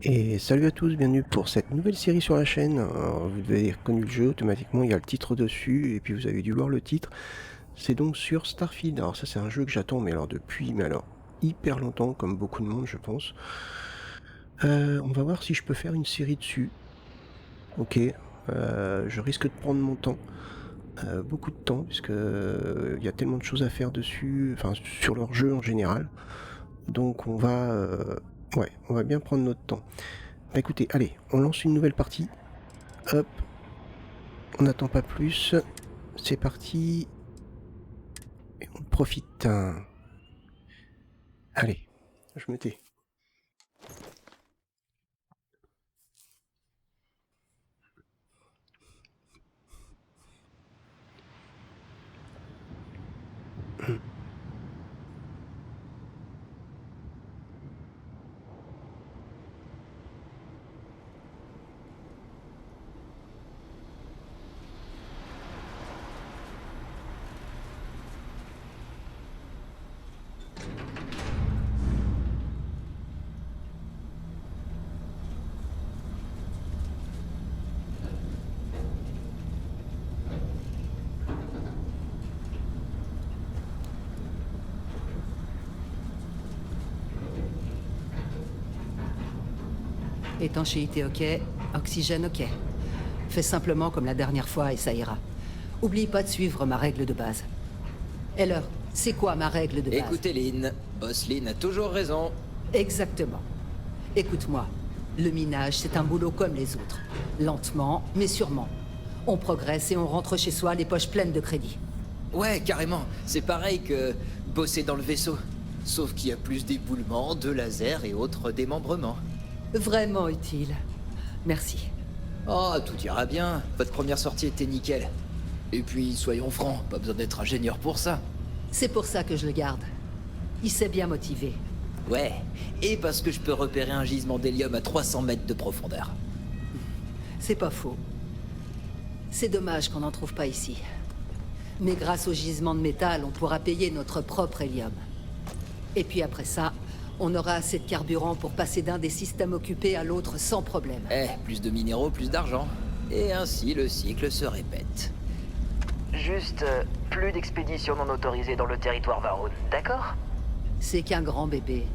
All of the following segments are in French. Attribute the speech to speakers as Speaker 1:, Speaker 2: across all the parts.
Speaker 1: Et salut à tous, bienvenue pour cette nouvelle série sur la chaîne. Alors, vous avez reconnu le jeu, automatiquement il y a le titre dessus, et puis vous avez dû voir le titre. C'est donc sur Starfield. Alors ça c'est un jeu que j'attends, mais alors depuis, hyper longtemps, comme beaucoup de monde je pense. On va voir si je peux faire une série dessus. Ok, je risque de prendre mon temps. Beaucoup de temps, puisque il y a tellement de choses à faire dessus, enfin sur leur jeu en général. Donc on va bien prendre notre temps. Bah écoutez, allez, on lance une nouvelle partie. Hop, on n'attend pas plus. C'est parti. Et on profite. Allez, je me tais.
Speaker 2: Étanchéité ok, oxygène ok. Fais simplement comme la dernière fois et ça ira. Oublie pas de suivre ma règle de base. Heller, c'est quoi ma règle de base?
Speaker 3: Écoutez Lynn, Boss Lynn a toujours raison.
Speaker 2: Exactement. Écoute-moi, le minage c'est un boulot comme les autres. Lentement, mais sûrement. On progresse et on rentre chez soi les poches pleines de crédit.
Speaker 3: Ouais, carrément, c'est pareil que bosser dans le vaisseau. Sauf qu'il y a plus d'éboulements, de lasers et autres démembrements.
Speaker 2: Vraiment utile. Merci.
Speaker 3: Oh, tout ira bien, votre première sortie était nickel. Et puis, soyons francs, pas besoin d'être ingénieur pour ça.
Speaker 2: C'est pour ça que je le garde. Il s'est bien motivé.
Speaker 3: Ouais, et parce que je peux repérer un gisement d'hélium à 300 mètres de profondeur.
Speaker 2: C'est pas faux. C'est dommage qu'on n'en trouve pas ici. Mais grâce au gisement de métal, on pourra payer notre propre hélium. Et puis après ça, on aura assez de carburant pour passer d'un des systèmes occupés à l'autre sans problème.
Speaker 3: Plus de minéraux, plus d'argent. Et ainsi, le cycle se répète.
Speaker 4: Juste, plus d'expéditions non autorisées dans le territoire Varun, d'accord?
Speaker 2: C'est qu'un grand bébé.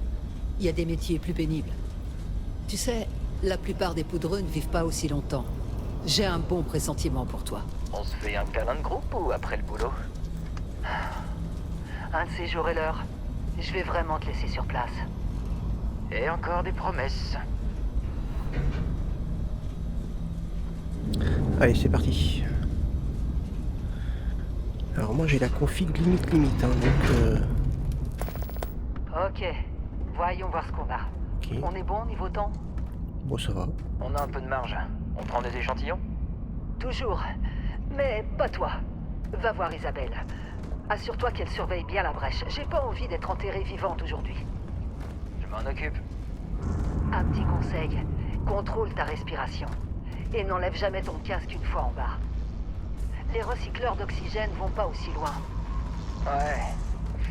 Speaker 2: Il y a des métiers plus pénibles. Tu sais, la plupart des poudreux ne vivent pas aussi longtemps. J'ai un bon pressentiment pour toi.
Speaker 4: On se fait un câlin de groupe ou après le boulot? Un de ces jours et l'heure, je vais vraiment te laisser sur place. Et encore des promesses.
Speaker 1: Allez, c'est parti. Alors moi j'ai la config limite, donc...
Speaker 4: Ok, voyons voir ce qu'on a.
Speaker 1: Ok,
Speaker 4: On est bon niveau temps?
Speaker 1: bon ça va.
Speaker 4: On a un peu de marge. On prend des échantillons? Toujours. Mais pas toi. Va voir Isabelle. Assure-toi qu'elle surveille bien la brèche. J'ai pas envie d'être enterrée vivante aujourd'hui. Je m'en occupe. Un petit conseil. Contrôle ta respiration. Et n'enlève jamais ton casque une fois en bas. Les recycleurs d'oxygène vont pas aussi loin. Ouais.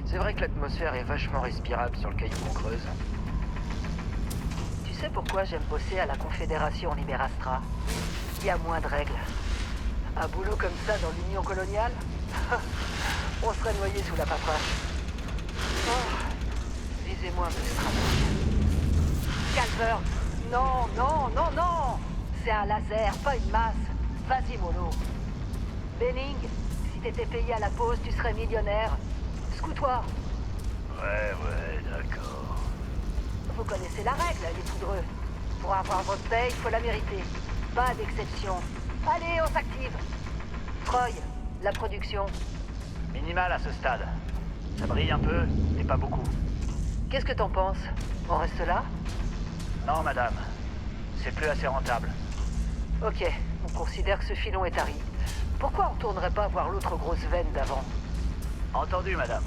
Speaker 4: C'est vrai que l'atmosphère est vachement respirable sur le caillou qu'on creuse. Tu sais pourquoi j'aime bosser à la Confédération Liberastra? Il y a moins de règles. Un boulot comme ça dans l'Union coloniale? On serait noyé sous la paperasse. Oh, lisez-moi un peu ce travail. Calvert! Non, non, non, non! C'est un laser, pas une masse. Vas-y, mollo. Benning, si t'étais payé à la pause, tu serais millionnaire. Scoot-toi. Ouais, d'accord. Vous connaissez la règle, les poudreux. Pour avoir votre paye, il faut la mériter. Pas d'exception. Allez, on s'active. Troy, la production.
Speaker 5: Minimal à ce stade. Ça brille un peu, mais pas beaucoup.
Speaker 4: Qu'est-ce que t'en penses? On reste là?
Speaker 5: Non, madame. C'est plus assez rentable.
Speaker 4: Ok, on considère que ce filon est tari. Pourquoi on tournerait pas voir l'autre grosse veine d'avant?
Speaker 5: Entendu, madame.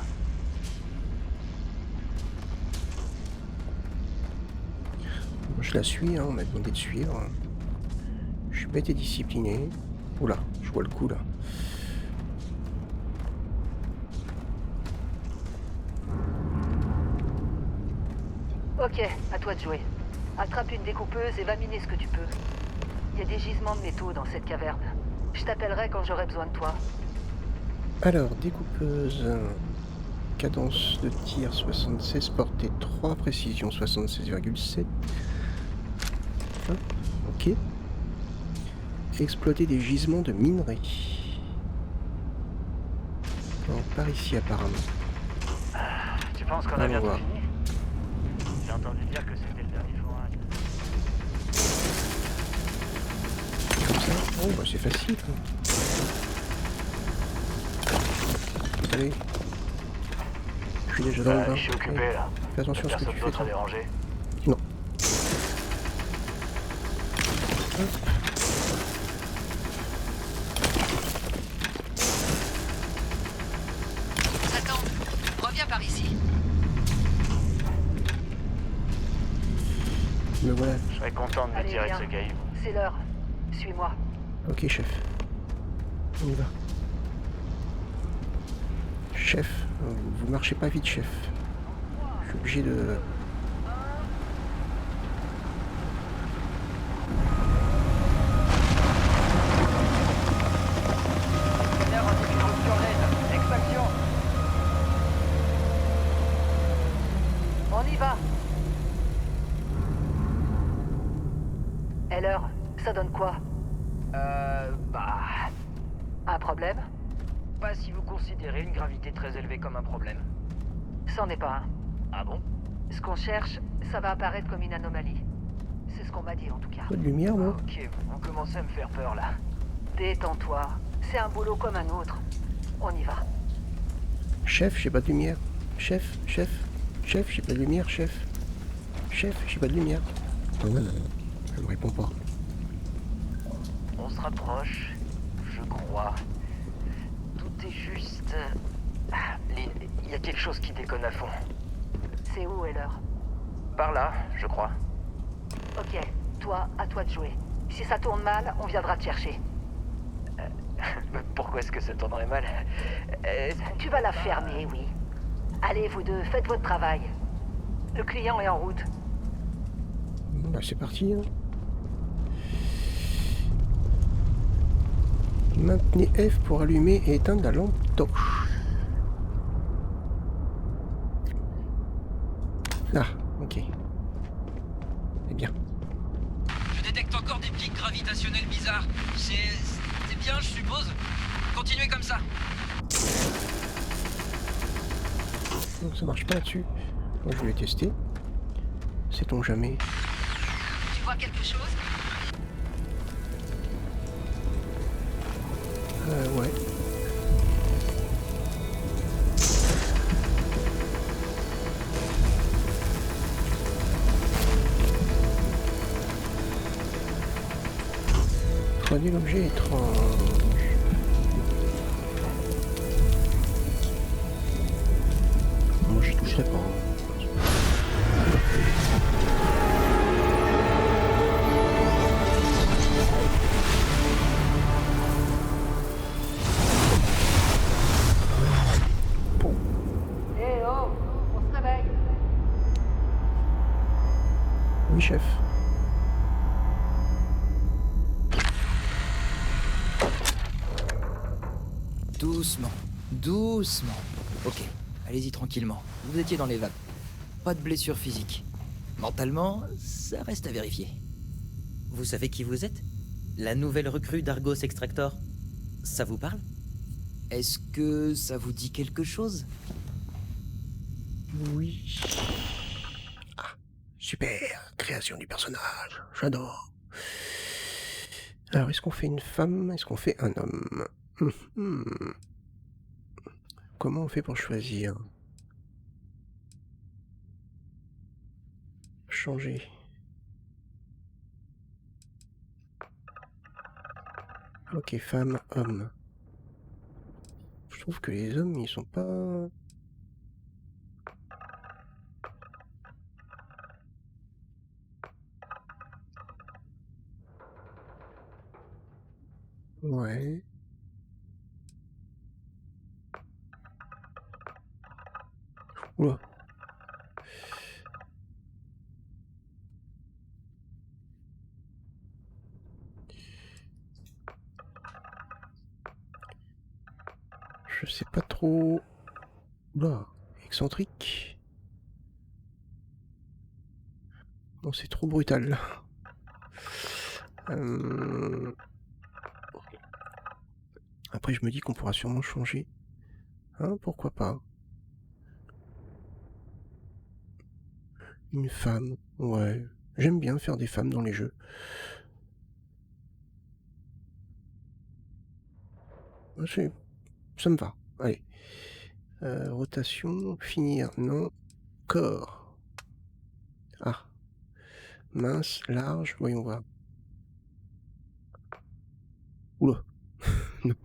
Speaker 1: Je la suis, on m'a demandé de suivre. Je suis bête et discipliné. Oula, je vois le coup là.
Speaker 4: Ok, à toi de jouer. Attrape une découpeuse et va miner ce que tu peux. Il y a des gisements de métaux dans cette caverne. Je t'appellerai quand j'aurai besoin de toi.
Speaker 1: Alors, découpeuse, cadence de tir 76, portée 3, précision 76,7. Hop, ok. Exploiter des gisements de minerais. Non, par ici apparemment.
Speaker 5: Tu penses qu'on a
Speaker 1: Allons
Speaker 5: bientôt
Speaker 1: voir.
Speaker 5: fini? J'ai entendu dire que c'était le dernier forage.
Speaker 1: Comme ça. Oh, bah c'est facile. Allez. Je suis déjà dans le bain.
Speaker 5: Je suis occupé là.
Speaker 1: Fais attention à ce que
Speaker 5: Personne
Speaker 1: tu fais.
Speaker 5: d'autre à
Speaker 1: toi.
Speaker 5: déranger.
Speaker 1: Non.
Speaker 2: Satan, reviens par ici.
Speaker 1: Me voilà.
Speaker 5: Je serais content de me
Speaker 4: Allez,
Speaker 5: tirer de
Speaker 4: viens.
Speaker 5: ce caillou.
Speaker 4: C'est l'heure. Suis-moi.
Speaker 1: Ok, chef. On y va. Chef, vous marchez pas vite, chef. Je suis obligé de...
Speaker 5: Scanner indique une rupture nette. Extraction.
Speaker 4: On y va. Heller, ça donne quoi? Un problème?
Speaker 6: Pas si vous considérez une gravité très élevée comme un problème.
Speaker 4: C'en est pas un.
Speaker 6: Ah bon?
Speaker 4: Ce qu'on cherche, ça va apparaître comme une anomalie. C'est ce qu'on m'a dit en tout cas.
Speaker 1: Pas de lumière, moi.
Speaker 6: Ok, vous commencez à me faire peur là.
Speaker 4: Détends-toi. C'est un boulot comme un autre. On y va.
Speaker 1: Chef, j'ai pas de lumière. Chef, chef, chef, j'ai pas de lumière, chef. Chef, j'ai pas de lumière. Ah ouais, elle me répond pas.
Speaker 6: On se rapproche, je crois. Tout est juste... Lynn, il y a quelque chose qui déconne à fond.
Speaker 4: C'est où, Heller?
Speaker 6: Par là, je crois.
Speaker 4: Ok, toi, à toi de jouer. Si ça tourne mal, on viendra te chercher.
Speaker 6: Pourquoi est-ce que ça tournerait mal?
Speaker 4: Tu vas la fermer, oui. Allez, vous deux, faites votre travail. Le client est en route.
Speaker 1: Bon, bah c'est parti. Hein. Maintenez F pour allumer et éteindre la lampe torche. Ah, ok. C'est bien.
Speaker 7: Je détecte encore des pics gravitationnels bizarres. C'est bien, je suppose. Continuez comme ça.
Speaker 1: Donc ça marche pas là-dessus. Donc je vais tester. Sait-on jamais.
Speaker 2: Tu vois quelque chose?
Speaker 1: Ouais. Prenez l'objet étrange. Moi j'y toucherai pas.
Speaker 4: Eh oh, on se réveille.
Speaker 1: Oui chef.
Speaker 3: Doucement, doucement. Ok, allez-y tranquillement. Vous étiez dans les vapes. Pas de blessure physique. Mentalement, ça reste à vérifier.
Speaker 8: Vous savez qui vous êtes? La nouvelle recrue d'Argos Extractor? Ça vous parle?
Speaker 3: Est-ce que ça vous dit quelque chose?
Speaker 1: Oui. Ah, super. Création du personnage. J'adore. Alors, est-ce qu'on fait une femme? Est-ce qu'on fait un homme? Mhm. Comment on fait pour choisir? Changer. Ok, femme, homme. Je trouve que les hommes, ils sont pas... Ouais. Oula. je sais pas trop... Oula, excentrique. Non, c'est trop brutal. Après, je me dis qu'on pourra sûrement changer. Hein, pourquoi pas? Une femme, ouais. J'aime bien faire des femmes dans les jeux. Ça me va. Allez. Rotation, finir, non. Corps. Ah. Mince, large, voyons voir. Oula. Non.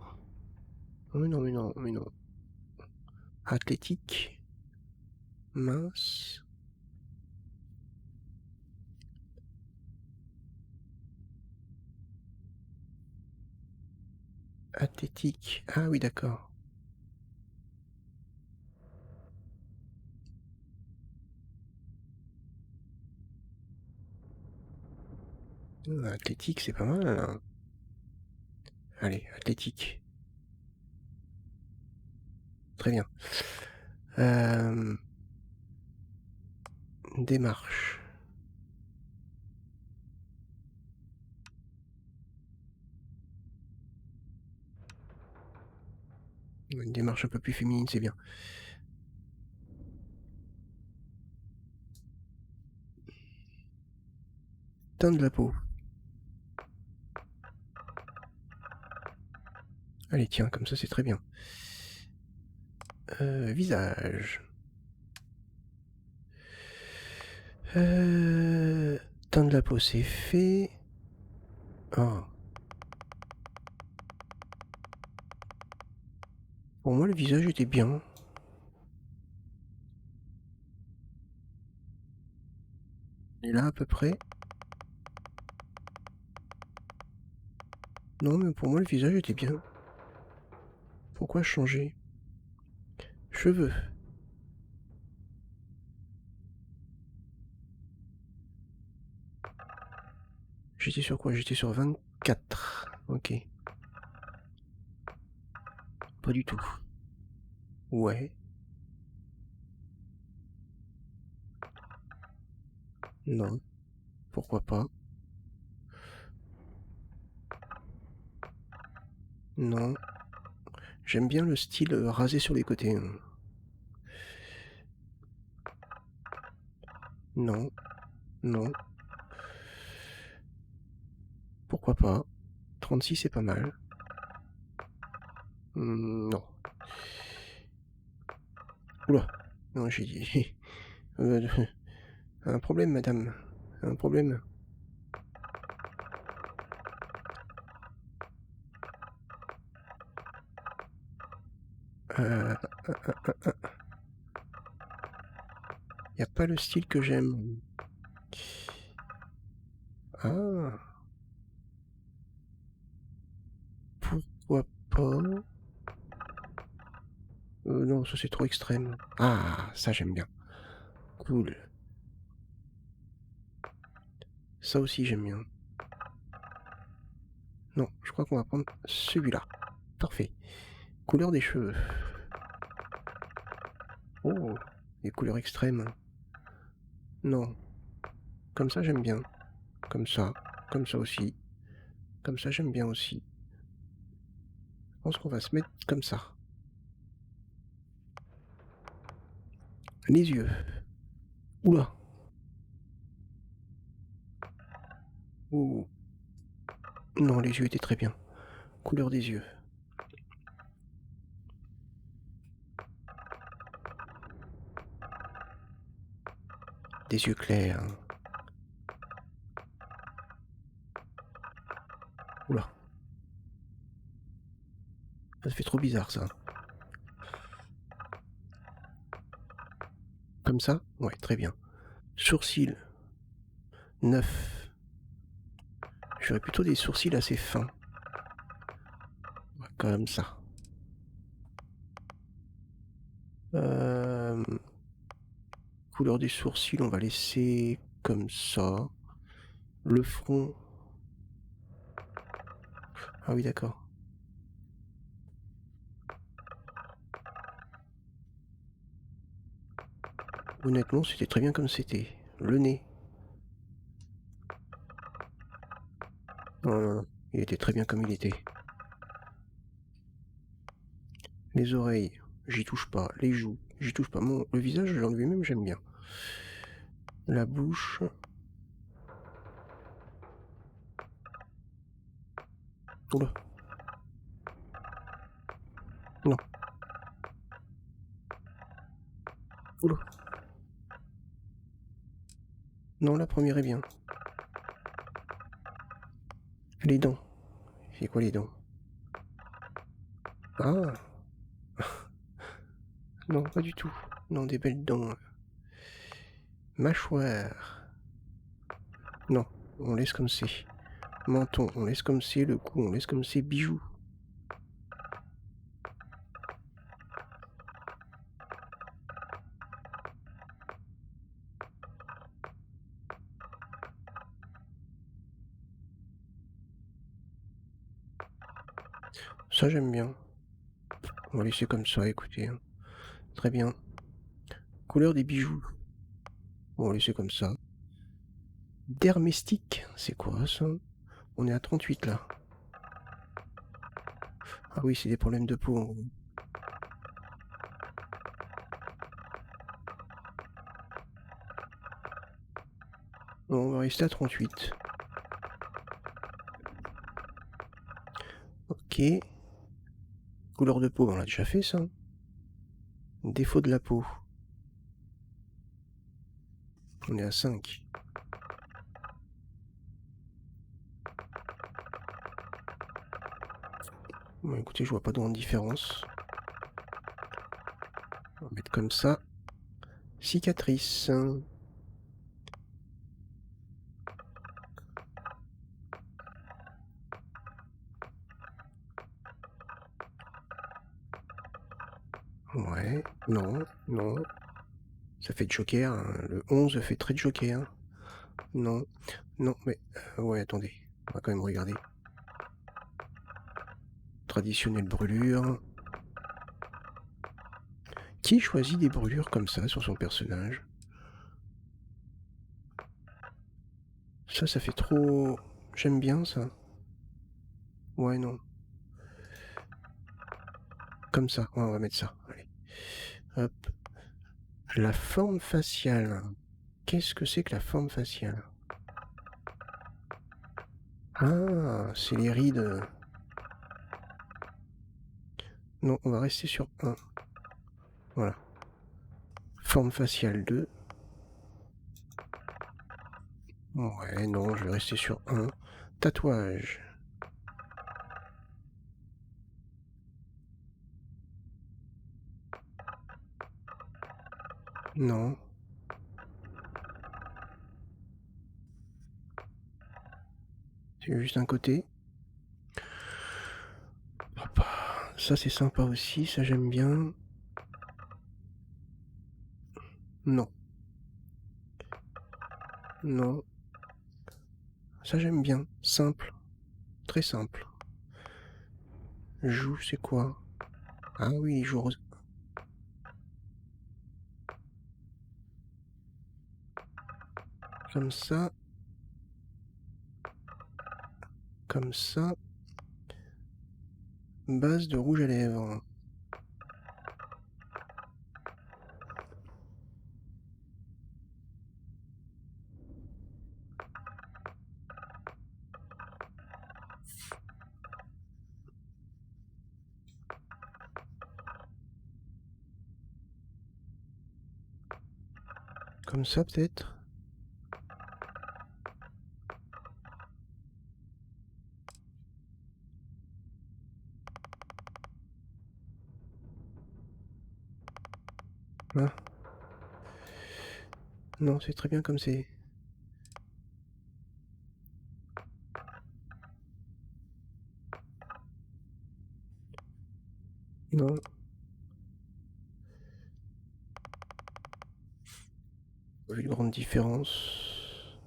Speaker 1: Mais non, mais non, mais non. Athlétique. Mince. Athlétique. Ah oui, d'accord. Athlétique, c'est pas mal, hein. Allez, athlétique. Très bien. Démarche. Une démarche un peu plus féminine, c'est bien. Teint de la peau. Allez, tiens, comme ça c'est très bien. Visage. Teint de la peau, c'est fait. Oh. Pour moi, le visage était bien. Et là, à peu près. Non, mais pour moi, le visage était bien. Pourquoi changer? Cheveux. J'étais sur quoi? J'étais sur 24. Ok. Pas du tout. Ouais. Non. Pourquoi pas? Non. J'aime bien le style rasé sur les côtés. Non. Non. Pourquoi pas? 36 c'est pas mal. Non. Oula. Non, j'ai dit... un problème, madame. Un problème. Y a pas le style que j'aime. Ah. Pourquoi pas? Non, ça c'est trop extrême. Ah, ça j'aime bien. Cool. Ça aussi j'aime bien. Non, je crois qu'on va prendre celui-là. Parfait. Couleur des cheveux. Oh, les couleurs extrêmes. Non. Comme ça j'aime bien. Comme ça aussi. Comme ça j'aime bien aussi. Je pense qu'on va se mettre comme ça. Les yeux. Oula. Ouh. Non, les yeux étaient très bien. Couleur des yeux. Des yeux clairs. Oula. Ça fait trop bizarre ça. Comme ça? Ouais, très bien. Sourcils. 9. J'aurais plutôt des sourcils assez fins. Comme ça. Couleur des sourcils, on va laisser comme ça. Le front. Ah oui, d'accord. Honnêtement, c'était très bien comme c'était. Le nez. Non, non, non. Il était très bien comme il était. Les oreilles, j'y touche pas. Les joues, j'y touche pas. Le visage en lui-même, j'aime bien. La bouche. Oula. Non. Oula. Non, la première est bien. Les dents. C'est quoi les dents? Ah. Non, pas du tout. Non, des belles dents. Mâchoire. Non, on laisse comme c'est. Menton, on laisse comme c'est. Le cou, on laisse comme c'est. Bijoux. Ça, j'aime bien. On va laisser comme ça, écoutez. Hein. Très bien. Couleur des bijoux. On va laisser comme ça. Dermestique, c'est quoi ça? On est à 38 là. Ah oui, c'est des problèmes de peau en gros. Bon, on va rester à 38. Ok. Couleur de peau, on l'a déjà fait ça. Défaut de la peau. On est à 5. Bon, écoutez, je vois pas de grande différence. On va mettre comme ça. Cicatrice. Ouais, non, non. Ça fait de Joker. Hein. Le 11 fait très de Joker. Hein. Non, non, mais... ouais, attendez. On va quand même regarder. Traditionnelle brûlure. Qui choisit des brûlures comme ça sur son personnage? Ça fait trop... J'aime bien ça. Ouais, non. Comme ça. Ouais, on va mettre ça. Allez. Hop. La forme faciale. Qu'est-ce que c'est que la forme faciale? Ah, c'est les rides. Non, on va rester sur 1. Voilà. Forme faciale 2. Ouais, non, je vais rester sur 1. Tatouage. Non. C'est juste un côté. Hop. Ça c'est sympa aussi, ça j'aime bien. Non. Non. Ça j'aime bien. Simple. Très simple. Joue, c'est quoi? Ah oui, joue rose. Comme ça. Comme ça. Base de rouge à lèvres. Comme ça peut-être. Ah. Non, c'est très bien comme c'est. Non. Pas vu de grande différence.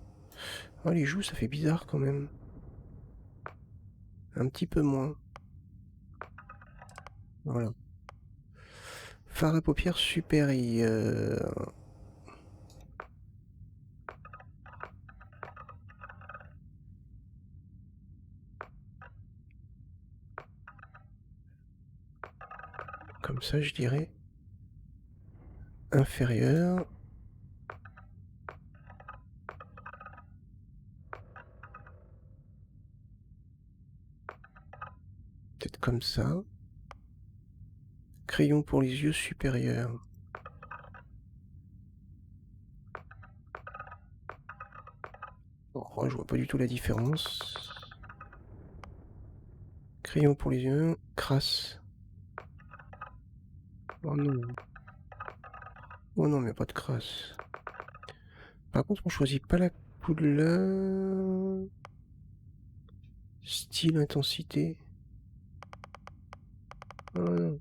Speaker 1: Oh, les joues, ça fait bizarre quand même. Un petit peu moins. Voilà. Fard à paupières supérieur. Comme ça, je dirais inférieur. Peut-être comme ça. Crayon pour les yeux supérieur. Oh, je vois pas du tout la différence. Crayon pour les yeux, crasse. Oh non. Oh non, mais pas de crasse. Par contre, on choisit pas la couleur. Style, intensité. Oh non.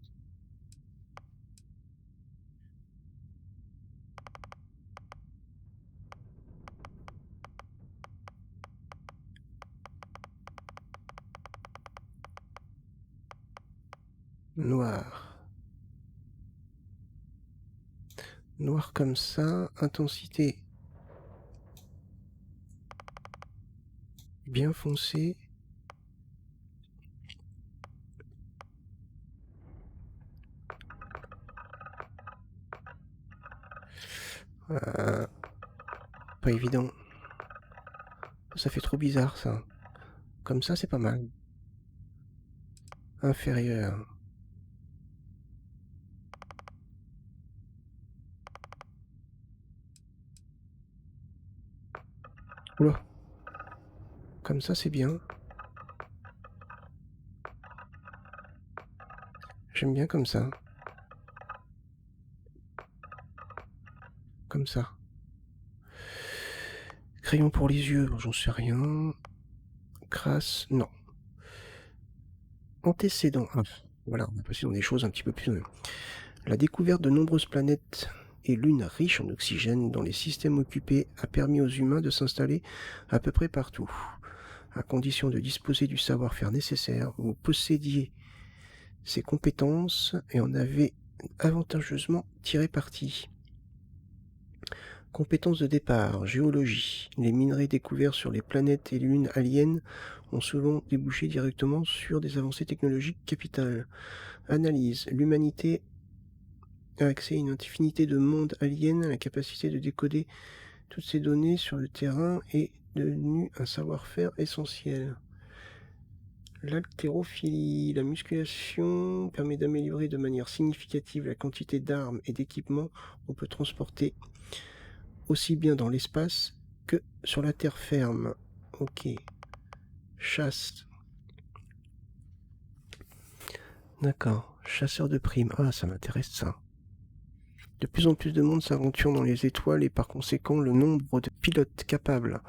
Speaker 1: Noir. Noir comme ça, intensité bien foncé. Pas évident. Ça fait trop bizarre ça. Comme ça c'est pas mal. Inférieur. Oula. Comme ça c'est bien. J'aime bien comme ça. Comme ça. Crayon pour les yeux, j'en sais rien. Crasse, non. Antécédent. Ah, voilà, on va passer dans des choses un petit peu plus... La découverte de nombreuses planètes et lunes riches en oxygène dans les systèmes occupés a permis aux humains de s'installer à peu près partout, à condition de disposer du savoir-faire nécessaire. Vous possédiez ces compétences et en avez avantageusement tiré parti. Compétences de départ, géologie. Les minerais découverts sur les planètes et lunes aliens ont souvent débouché directement sur des avancées technologiques capitales. Analyse. L'humanité a accès à une infinité de mondes aliens, la capacité de décoder toutes ces données sur le terrain est devenue un savoir-faire essentiel. L'haltérophilie. La musculation permet d'améliorer de manière significative la quantité d'armes et d'équipements qu'on peut transporter aussi bien dans l'espace que sur la terre ferme. Ok. Chasse. D'accord. Chasseur de primes. Ah, ça m'intéresse ça. De plus en plus de monde s'aventure dans les étoiles et par conséquent le nombre de pilotes capables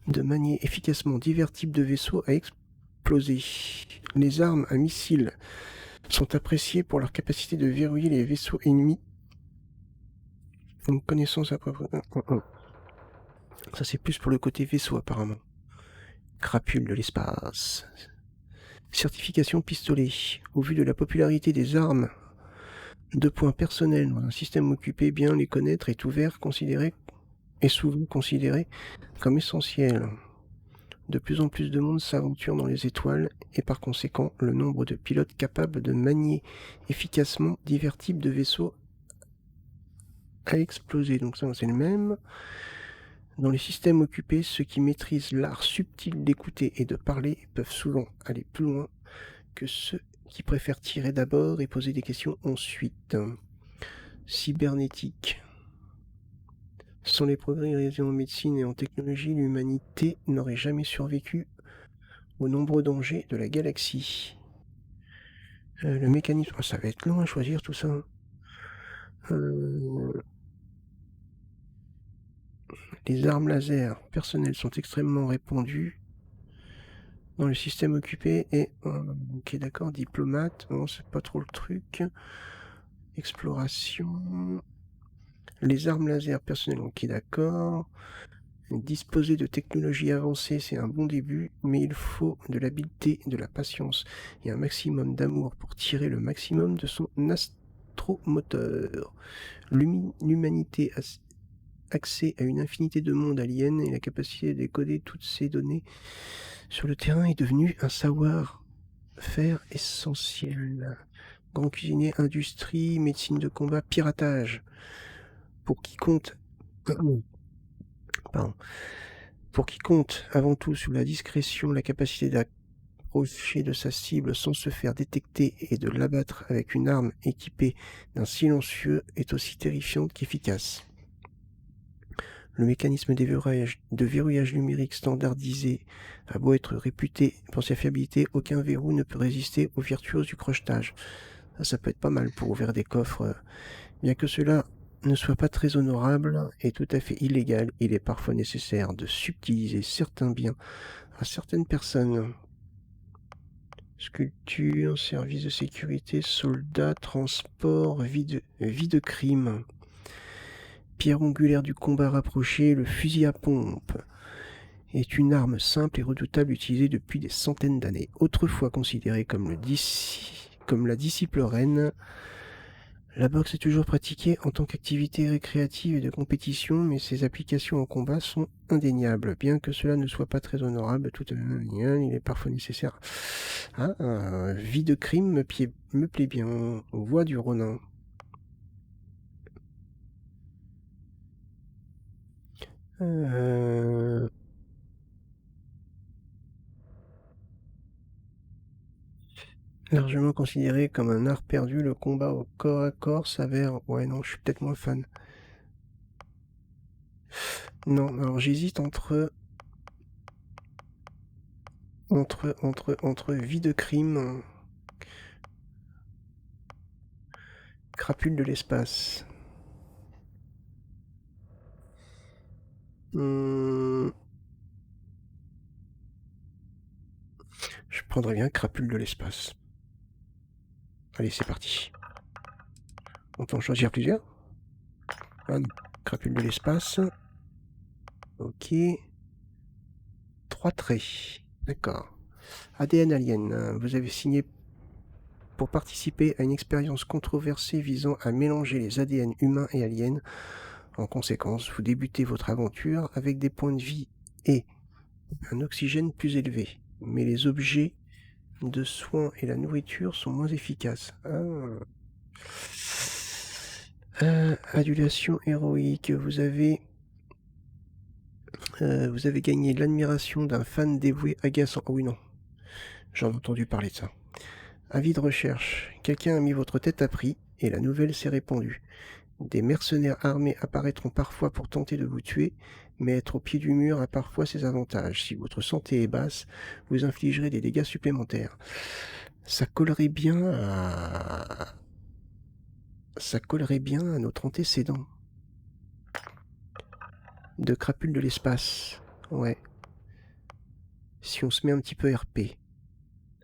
Speaker 1: de manier efficacement divers types de vaisseaux a explosé. Les armes à missiles sont appréciées pour leur capacité de verrouiller les vaisseaux ennemis. Une connaissance à peu près... Ça c'est plus pour le côté vaisseau apparemment. Crapule de l'espace. Certification pistolet. Au vu de la popularité des armes de points personnels dans un système occupé, bien les connaître est souvent considéré comme essentiel. De plus en plus de monde s'aventure dans les étoiles et par conséquent le nombre de pilotes capables de manier efficacement divers types de vaisseaux a explosé. Donc ça c'est le même. Dans les systèmes occupés, ceux qui maîtrisent l'art subtil d'écouter et de parler peuvent souvent aller plus loin que ceux qui préfèrent tirer d'abord et poser des questions ensuite. Cybernétique. Sans les progrès réalisés en médecine et en technologie, l'humanité n'aurait jamais survécu aux nombreux dangers de la galaxie. Le mécanisme... Oh, ça va être long à choisir tout ça. Les armes laser personnelles sont extrêmement répandues dans le système occupé et... ok d'accord, diplomate, non c'est pas trop le truc. Exploration... Les armes laser personnelles, ok d'accord. Disposer de technologies avancées, c'est un bon début, mais il faut de l'habileté, de la patience et un maximum d'amour pour tirer le maximum de son astromoteur. L'humanité a accès à une infinité de mondes aliens et la capacité de décoder toutes ces données sur le terrain est devenue un savoir-faire essentiel. grand cuisinier, industrie, médecine de combat, piratage. Pour qui compte... Pardon. Pour qui compte avant tout sur la discrétion, la capacité d'approcher de sa cible sans se faire détecter et de l'abattre avec une arme équipée d'un silencieux est aussi terrifiante qu'efficace. Le mécanisme de verrouillage numérique standardisé a beau être réputé pour sa fiabilité, aucun verrou ne peut résister aux virtuoses du crochetage. Ça peut être pas mal pour ouvrir des coffres. Bien que cela ne soit pas très honorable et tout à fait illégal, il est parfois nécessaire de subtiliser certains biens à certaines personnes. Sculpture, service de sécurité, soldats, transport, vie de crime. Pierre angulaire du combat rapproché, le fusil à pompe est une arme simple et redoutable utilisée depuis des centaines d'années. Autrefois considérée comme la disciple reine, la boxe est toujours pratiquée en tant qu'activité récréative et de compétition, mais ses applications en combat sont indéniables. Bien que cela ne soit pas très honorable, tout de même, il est parfois nécessaire. Vie de crime me plaît bien. Voix du Ronin. Largement considéré comme un art perdu, le combat au corps à corps s'avère... Ouais, non, je suis peut-être moins fan. Non, alors j'hésite entre vie de crime, crapule de l'espace. Je prendrais bien crapule de l'espace. Allez, c'est parti. On peut en choisir plusieurs. Ah non, crapule de l'espace. Ok. 3 traits. D'accord. ADN Alien. Vous avez signé pour participer à une expérience controversée visant à mélanger les ADN humains et aliens. En conséquence, vous débutez votre aventure avec des points de vie et un oxygène plus élevé. Mais les objets de soins et la nourriture sont moins efficaces. Adulation héroïque. Vous avez gagné l'admiration d'un fan dévoué agaçant. Oh oui, non. J'en ai entendu parler de ça. Avis de recherche. Quelqu'un a mis votre tête à prix et la nouvelle s'est répandue. Des mercenaires armés apparaîtront parfois pour tenter de vous tuer, mais être au pied du mur a parfois ses avantages. Si votre santé est basse, vous infligerez des dégâts supplémentaires. Ça collerait bien à notre antécédent. De crapule de l'espace. Ouais. Si on se met un petit peu RP.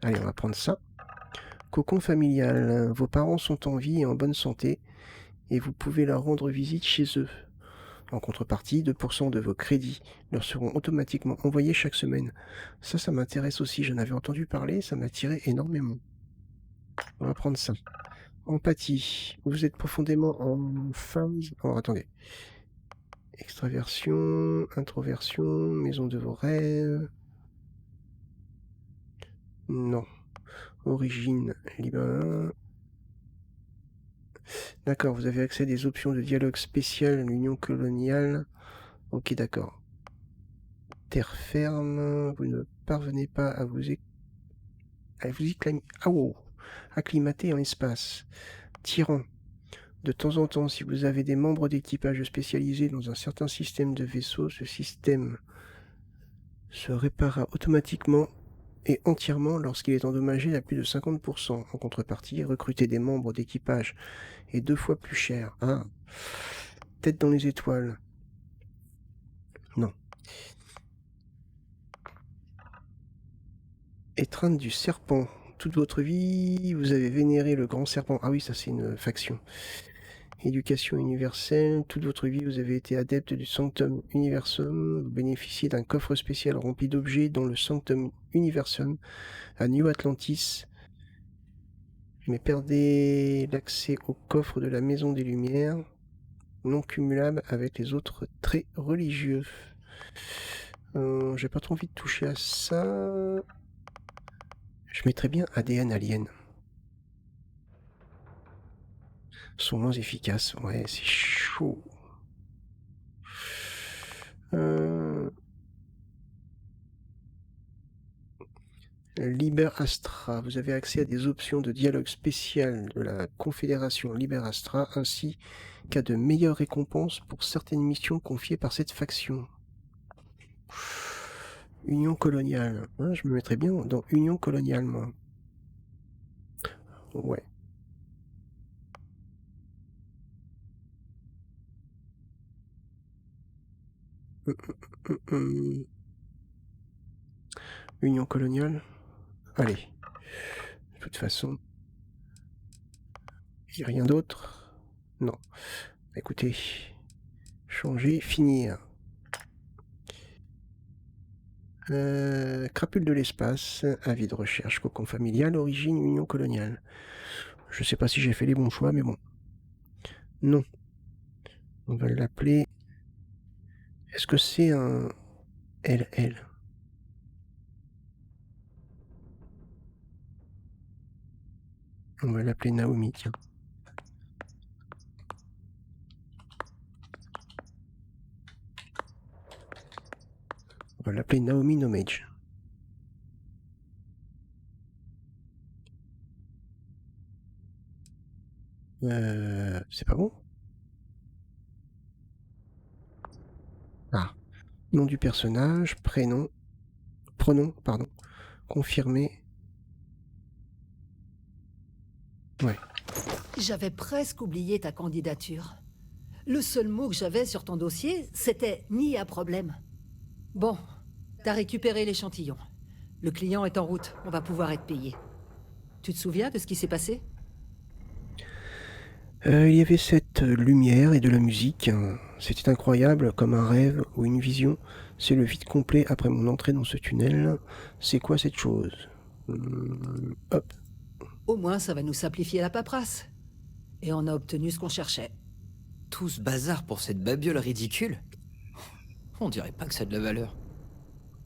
Speaker 1: Allez, on va prendre ça. Cocon familial. Vos parents sont en vie et en bonne santé, et vous pouvez leur rendre visite chez eux. En contrepartie, 2% de vos crédits leur seront automatiquement envoyés chaque semaine. Ça m'intéresse aussi, j'en avais entendu parler, ça m'attirait énormément. On va prendre ça. Empathie. Vous êtes profondément en phase... Oh, attendez. Extraversion, introversion, maison de vos rêves... Non. Origine, libre... D'accord, vous avez accès à des options de dialogue spécial à l'Union coloniale. Ok, d'accord. Terre ferme, vous ne parvenez pas à vous acclimater en espace. Tyran. De temps en temps, si vous avez des membres d'équipage spécialisés dans un certain système de vaisseau, ce système se réparera automatiquement et entièrement lorsqu'il est endommagé à plus de 50%. En contrepartie, recruter des membres d'équipage est 2 fois plus cher. Tête dans les étoiles. Non. Étreinte du serpent. Toute votre vie, vous avez vénéré le grand serpent. Ah oui, ça c'est une faction. Éducation universelle. Toute votre vie, vous avez été adepte du Sanctum Universum. Vous bénéficiez d'un coffre spécial rempli d'objets dans le Sanctum Universum à New Atlantis. Mais perdez l'accès au coffre de la Maison des Lumières, non cumulable avec les autres traits religieux. J'ai pas trop envie de toucher à ça. Je mettrais bien ADN Alien. sont moins efficaces. Ouais, c'est chaud. Liber Astra. Vous avez accès à des options de dialogue spéciales de la Confédération Liber Astra, ainsi qu'à de meilleures récompenses pour certaines missions confiées par cette faction. Union coloniale. Hein, je me mettrais bien dans Union coloniale, moi. Ouais. Union coloniale. Allez. De toute façon. Il n'y a rien d'autre. Non. Écoutez. Changer, finir. Crapule de l'espace, avis de recherche, cocon familial, origine, union coloniale. Je sais pas si j'ai fait les bons choix, mais bon. Non. On va l'appeler... Est-ce que c'est un LL? On va l'appeler Naomi, tiens. On va l'appeler Naomi Nomage. C'est pas bon? Ah. Nom du personnage, prénom, pronom, pardon. Confirmé. Ouais.
Speaker 2: J'avais presque oublié ta candidature. Le seul mot que j'avais sur ton dossier, c'était « ni à problème ». Bon, t'as récupéré l'échantillon. Le client est en route, on va pouvoir être payé. Tu te souviens de ce qui s'est passé?
Speaker 1: Il y avait cette lumière et de la musique. C'était incroyable, comme un rêve ou une vision. C'est le vide complet après mon entrée dans ce tunnel. C'est quoi cette chose? Hop.
Speaker 2: Au moins, ça va nous simplifier la paperasse. Et on a obtenu ce qu'on cherchait.
Speaker 3: Tout ce bazar pour cette babiole ridicule? On dirait pas que ça a de la valeur.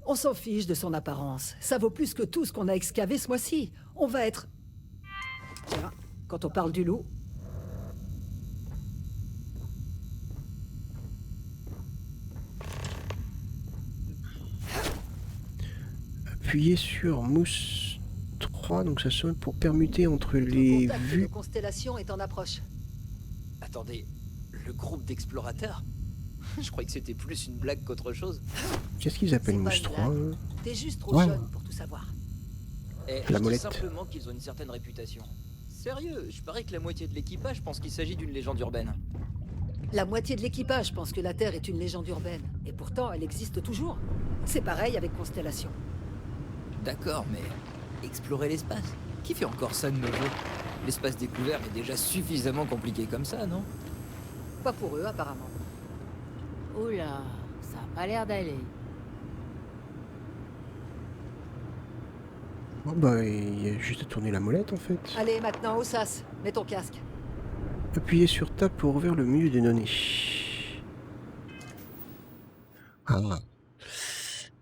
Speaker 2: On s'en fiche de son apparence. Ça vaut plus que tout ce qu'on a excavé ce mois-ci. On va être... Tiens, quand on parle du loup...
Speaker 1: Appuyez sur Mousse 3, donc ça sonne pour permuter entre les
Speaker 2: Le contact
Speaker 1: vues.
Speaker 2: de constellation est en approche.
Speaker 3: Attendez, le groupe d'explorateurs? Je croyais que c'était plus une blague qu'autre chose.
Speaker 1: Qu'est-ce qu'ils appellent
Speaker 2: C'est pas
Speaker 1: Mousse
Speaker 2: une
Speaker 1: 3
Speaker 2: blague. T'es juste trop
Speaker 1: Ouais.
Speaker 2: jeune pour tout savoir.
Speaker 3: Et
Speaker 1: La
Speaker 3: je
Speaker 1: molette.
Speaker 3: dis simplement qu'ils ont une certaine réputation. Sérieux, je parie que la moitié de l'équipage pense qu'il s'agit d'une légende urbaine.
Speaker 2: La moitié de l'équipage pense que la Terre est une légende urbaine. Et pourtant, elle existe toujours. C'est pareil avec Constellation.
Speaker 3: D'accord, mais explorer l'espace? Qui fait encore ça de nos jours? L'espace découvert est déjà suffisamment compliqué comme ça, non?
Speaker 2: Pas pour eux, apparemment.
Speaker 9: Oula, ça a pas l'air d'aller.
Speaker 1: Oh bah, il y a juste à tourner la molette en fait.
Speaker 2: Allez, maintenant, au sas. Mets ton casque.
Speaker 1: Appuyez sur Tab pour ouvrir le menu des données. Ah.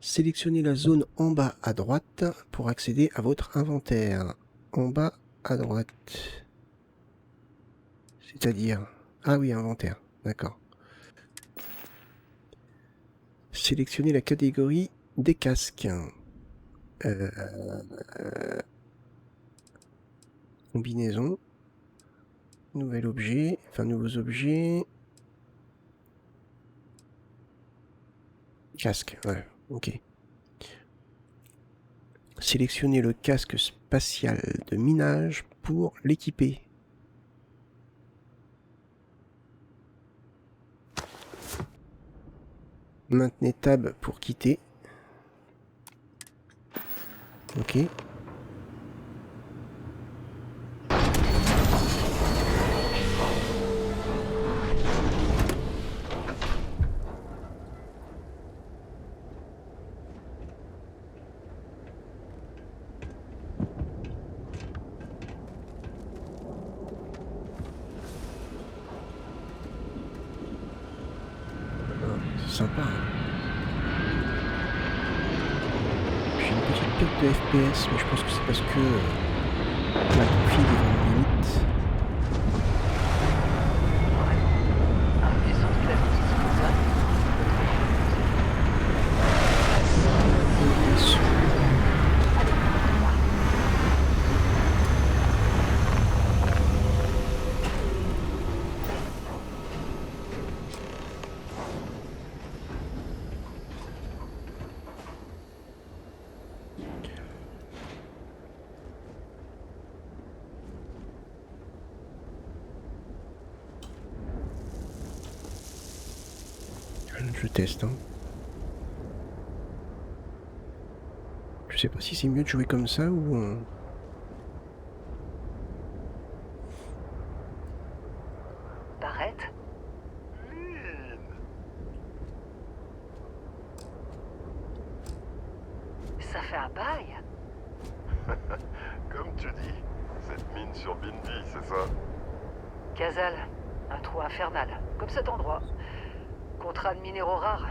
Speaker 1: Sélectionnez la zone en bas à droite pour accéder à votre inventaire. En bas à droite. C'est-à-dire... Ah oui, inventaire. D'accord. Sélectionnez la catégorie des casques. Combinaison. Nouvel objet. Enfin, nouveaux objets. Casque, ouais, ok. Sélectionnez le casque spatial de minage pour l'équiper. Maintenez Tab pour quitter. Ok. C'est sympa. Hein. J'ai une petite perte de FPS, mais je pense que c'est parce que la config est vraiment limite. Je teste, hein. Je sais pas si c'est mieux de jouer comme ça ou...
Speaker 4: Barrett? Ça fait un bail.
Speaker 10: Comme tu dis, cette mine sur Bindi, c'est ça?
Speaker 4: Casal, un trou infernal, comme cet endroit. Contrat de minéraux rares.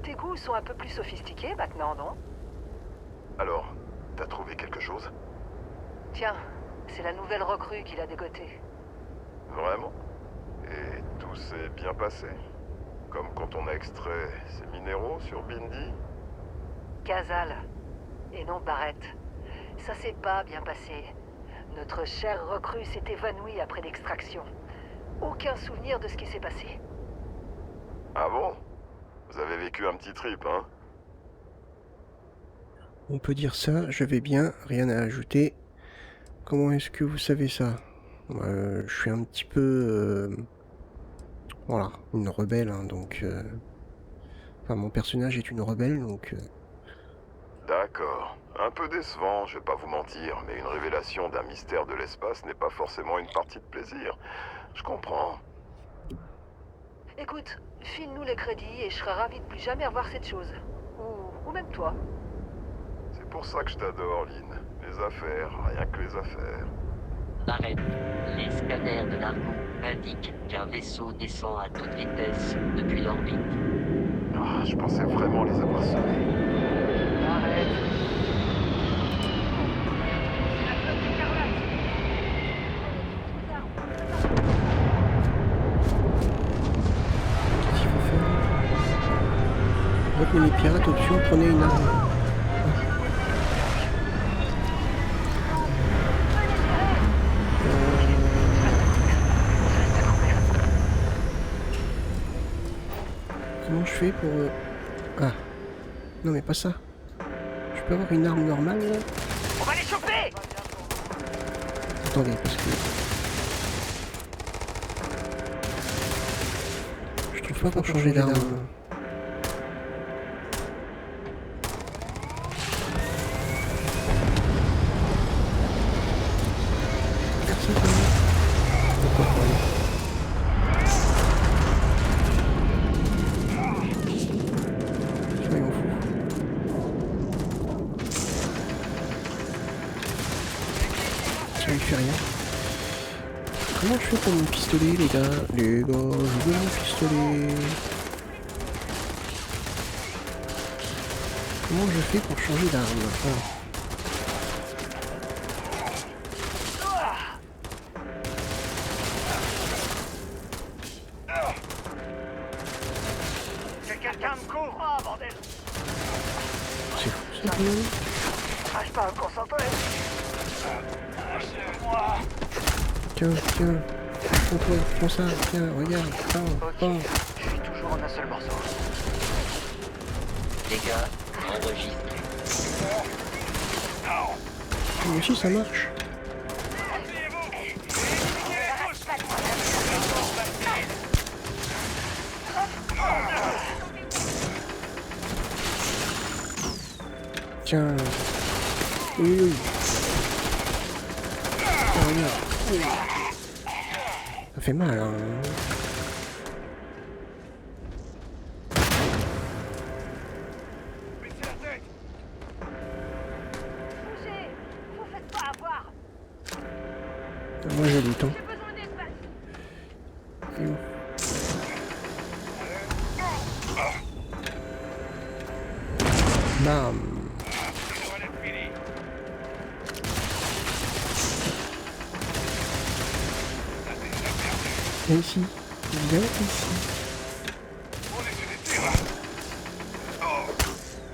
Speaker 4: Tes goûts sont un peu plus sophistiqués maintenant, non?
Speaker 10: Alors, t'as trouvé quelque chose?
Speaker 4: Tiens, c'est la nouvelle recrue qui l'a dégoté.
Speaker 10: Vraiment? Et tout s'est bien passé? Comme quand on a extrait ces minéraux sur Bindi?
Speaker 4: Casal, et non Barrett. Ça s'est pas bien passé. Notre chère recrue s'est évanouie après l'extraction. Aucun souvenir de ce qui s'est passé.
Speaker 10: Ah bon? Vous avez vécu un petit trip, hein?
Speaker 1: On peut dire ça, je vais bien, rien à ajouter. Comment est-ce que vous savez ça? Je suis un petit peu... voilà, une rebelle, hein, donc... Enfin, mon personnage est une rebelle, donc...
Speaker 10: D'accord. Un peu décevant, je vais pas vous mentir, mais une révélation d'un mystère de l'espace n'est pas forcément une partie de plaisir. Je comprends.
Speaker 4: Écoute, file-nous les crédits et je serai ravi de plus jamais revoir cette chose. Ou même toi.
Speaker 10: C'est pour ça que je t'adore, Lynn. Les affaires, rien que les affaires.
Speaker 11: Barrett, les scanners de l'Argo indiquent qu'un vaisseau descend à toute vitesse depuis l'orbite.
Speaker 10: Ah, je pensais vraiment les avoir sauvés.
Speaker 4: Arrête.
Speaker 1: Qu'est-ce qu'il faut faire? Votre mini-pirate, option, prenez une arme. Comment je fais pour... Ah. Non mais pas ça. Je peux avoir une arme normale là?
Speaker 4: On va les choper!
Speaker 1: Attendez, parce que... je trouve pas pour changer d'arme. Personne pour moi. Pourquoi pas aller? Soyons fous. Ça lui fait rien. Comment je fais pour mon pistolet, les gars? Les gars, je veux mon pistolet. Comment je fais pour changer d'arme? Ah.
Speaker 5: Que quelqu'un me couvre! Ah, bordel!
Speaker 1: C'est fou ça quand même.
Speaker 4: J'arrive pas à me concentrer.
Speaker 5: Lâchez-moi!
Speaker 1: Tiens, tiens. Prends-toi, prends ça, tiens, regarde. Prends, prends.
Speaker 6: Je suis toujours en un seul morceau.
Speaker 11: Dégâts enregistrés.
Speaker 1: Mais si ça marche. Tiens. Oui, oui. Oh, regarde. Ça fait mal, hein.
Speaker 4: Bougez! Vous faites pas avoir!
Speaker 1: Moi j'ai du temps.
Speaker 4: J'ai besoin d'espace!
Speaker 1: Et où? Bam. Viens ici. Viens ici.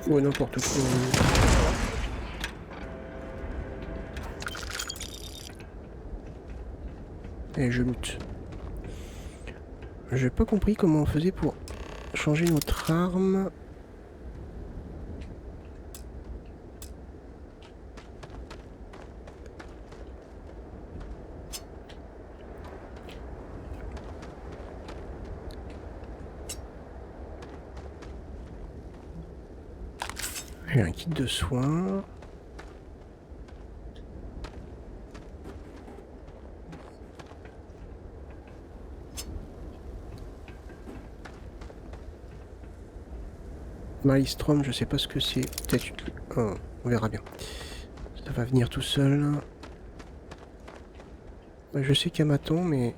Speaker 1: Ouais, n'importe quoi. Et je loot. J'ai pas compris comment on faisait pour changer notre arme. J'ai un kit de soins. Maelstrom, je sais pas ce que c'est. Peut-être. Oh, on verra bien. Ça va venir tout seul. Je sais qu'elle m'attend, mais.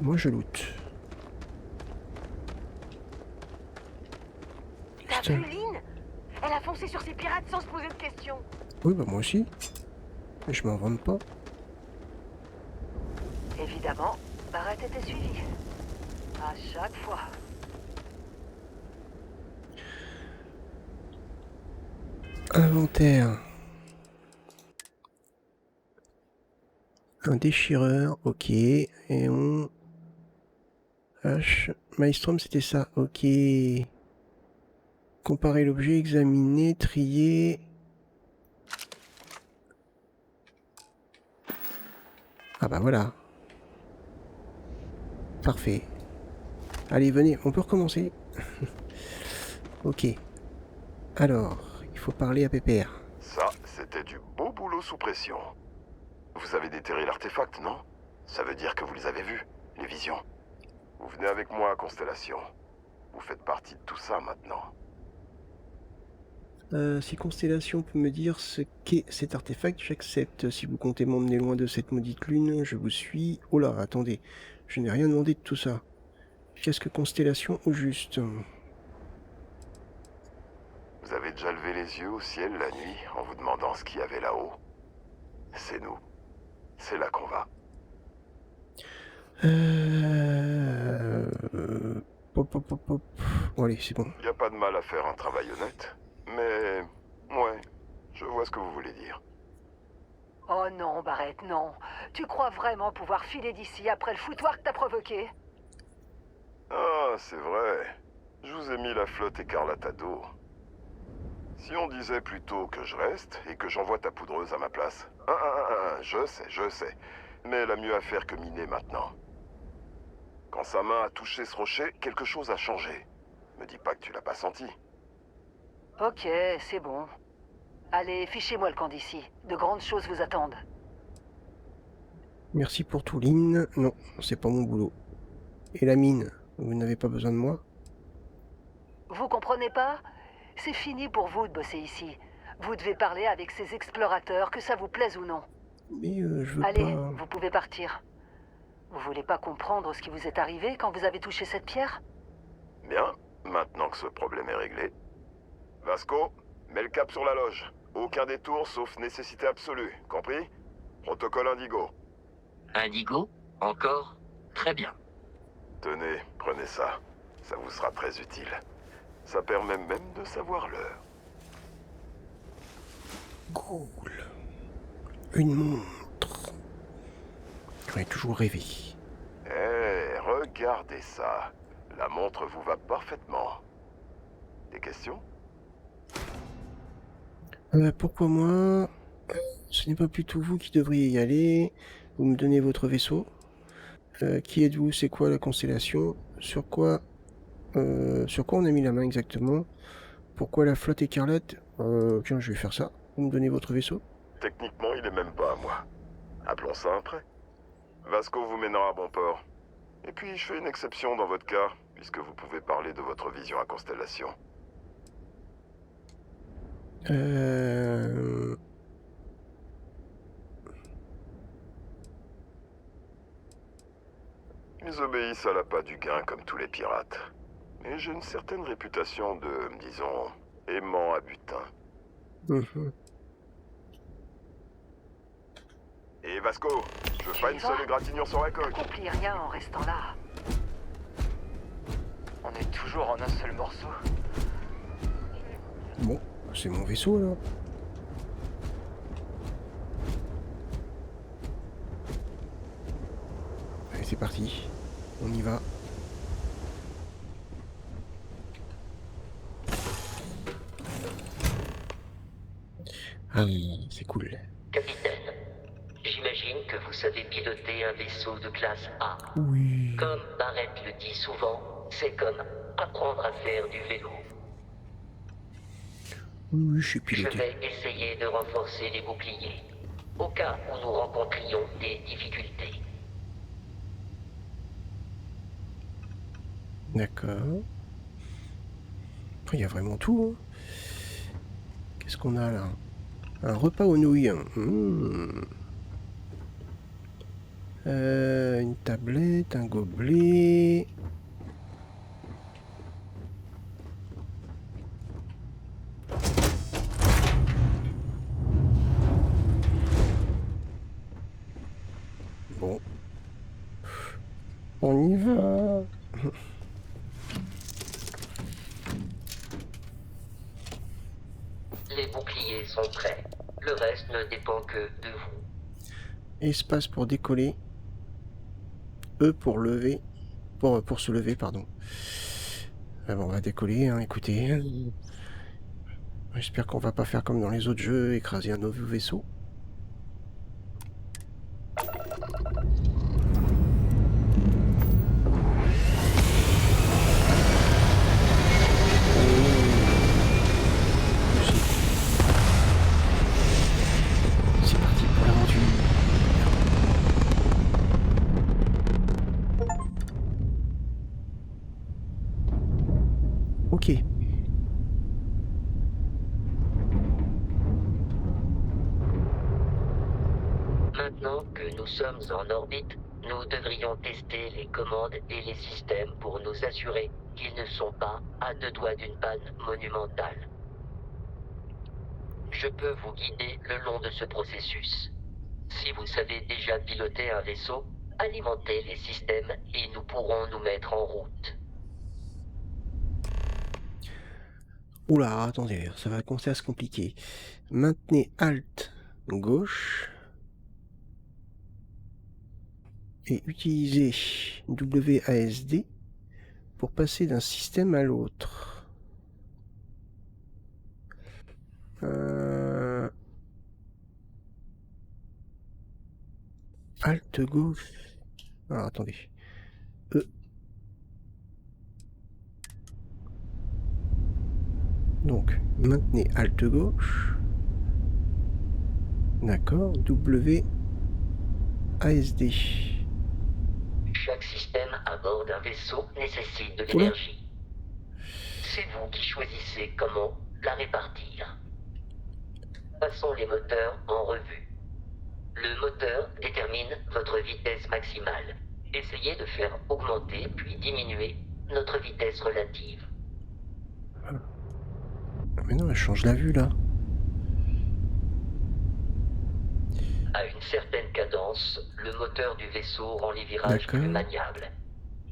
Speaker 1: Moi je loot.
Speaker 12: T'as vu Lynn? Elle a foncé sur ses pirates sans se poser de questions.
Speaker 1: Oui, bah moi aussi. Mais je m'en vante pas.
Speaker 4: Évidemment, Barrett était suivi. À chaque fois.
Speaker 1: Inventaire. Un déchireur, ok. Et on... H. Maelstrom, c'était ça, ok. Comparer l'objet, examiner, trier. Ah bah voilà. Parfait. Allez, venez, on peut recommencer. Ok. Alors, il faut parler à Pépère.
Speaker 10: Ça, c'était du beau boulot sous pression. Vous avez déterré l'artefact, non? Ça veut dire que vous les avez vus, les visions. Vous venez avec moi à Constellation. Vous faites partie de tout ça maintenant.
Speaker 1: Si Constellation peut me dire ce qu'est cet artefact, j'accepte. Si vous comptez m'emmener loin de cette maudite lune, je vous suis. Oh là, attendez. Je n'ai rien demandé de tout ça. Qu'est-ce que Constellation au juste?
Speaker 10: Vous avez déjà levé les yeux au ciel la nuit en vous demandant ce qu'il y avait là-haut? C'est nous. C'est là qu'on va.
Speaker 1: Pop, pop, pop, pop. Bon, allez, c'est bon.
Speaker 10: Y a pas de mal à faire un travail honnête. Mais... ouais, je vois ce que vous voulez dire.
Speaker 4: Oh non, Barrett, non. Tu crois vraiment pouvoir filer d'ici après le foutoir que t'as provoqué?
Speaker 10: Ah, c'est vrai. Je vous ai mis la flotte écarlate à dos. Si on disait plutôt que je reste et que j'envoie ta poudreuse à ma place. Je sais. Mais elle a mieux à faire que miner maintenant. Quand sa main a touché ce rocher, quelque chose a changé. Me dis pas que tu l'as pas senti.
Speaker 4: Ok, c'est bon. Allez, fichez-moi le camp d'ici. De grandes choses vous attendent.
Speaker 1: Merci pour tout, Lynn. Non, c'est pas mon boulot. Et la mine, vous n'avez pas besoin de moi?
Speaker 4: Vous comprenez pas? C'est fini pour vous de bosser ici. Vous devez parler avec ces explorateurs, que ça vous plaise ou non.
Speaker 1: Mais je veux
Speaker 4: Allez,
Speaker 1: pas...
Speaker 4: vous pouvez partir. Vous voulez pas comprendre ce qui vous est arrivé quand vous avez touché cette pierre?
Speaker 10: Bien, maintenant que ce problème est réglé. Vasco, mets le cap sur la loge. Aucun détour sauf nécessité absolue, compris? Protocole Indigo.
Speaker 11: Indigo? Encore? Très bien.
Speaker 10: Tenez, prenez ça. Ça vous sera très utile. Ça permet même de savoir l'heure.
Speaker 1: Cool. Une montre. J'en ai toujours rêvé.
Speaker 10: Regardez ça. La montre vous va parfaitement. Des questions?
Speaker 1: Pourquoi moi? Ce n'est pas plutôt vous qui devriez y aller. Vous me donnez votre vaisseau. Qui êtes-vous? C'est quoi la constellation? Sur quoi on a mis la main exactement? Pourquoi la flotte écarlate? Tiens, je vais faire ça. Vous me donnez votre vaisseau?
Speaker 10: Techniquement, il est même pas à moi. Appelons ça un prêt. Vasco vous mènera à bon port. Et puis, je fais une exception dans votre cas, puisque vous pouvez parler de votre vision à Constellation. Ils obéissent à l'appât du gain comme tous les pirates. Mais j'ai une certaine réputation de, disons, aimant à butin. Et Vasco, je veux pas une seule égratignure sur la coque.
Speaker 4: N'accomplis rien en restant là.
Speaker 6: On est toujours en un seul morceau.
Speaker 1: Bon, c'est mon vaisseau alors. Allez, c'est parti. On y va. Ah, c'est cool.
Speaker 11: Capitaine, j'imagine que vous savez piloter un vaisseau de classe A.
Speaker 1: Oui.
Speaker 11: Comme Barrett le dit souvent, c'est comme apprendre à faire du vélo.
Speaker 1: Oui, je suis
Speaker 11: Je
Speaker 1: piloté.
Speaker 11: vais essayer de renforcer les boucliers, au cas où nous rencontrions des difficultés.
Speaker 1: D'accord. Il y a vraiment tout. Hein. Qu'est-ce qu'on a là? Un repas aux nouilles. Une tablette, un gobelet. Bon. On y va.
Speaker 11: Les boucliers sont prêts. Le reste ne dépend que de vous.
Speaker 1: Espace pour décoller. E pour lever. Pour se lever, pardon. Ah bon, on va décoller, hein, écoutez. J'espère qu'on va pas faire comme dans les autres jeux, écraser un nouveau vaisseau. C'est parti pour l'aventure. Ok.
Speaker 11: Maintenant que nous sommes en orbite, nous devrions tester les commandes et les systèmes pour nous assurer qu'ils ne sont pas à deux doigts d'une panne monumentale. Je peux vous guider le long de ce processus. Si vous savez déjà piloter un vaisseau, alimentez les systèmes et nous pourrons nous mettre en route.
Speaker 1: Oula, attendez, ça va commencer à se compliquer. Maintenez Alt gauche. Et utilisez WASD pour passer d'un système à l'autre. Alt gauche. Ah, attendez. E. Donc, maintenez Alt gauche. D'accord. WASD.
Speaker 11: Chaque système à bord d'un vaisseau nécessite de l'énergie. C'est vous qui choisissez comment la répartir. Passons les moteurs en revue. Le moteur détermine votre vitesse maximale. Essayez de faire augmenter puis diminuer notre vitesse relative.
Speaker 1: Mais non, elle change la vue là.
Speaker 11: À une certaine cadence, le moteur du vaisseau rend les virages plus maniables.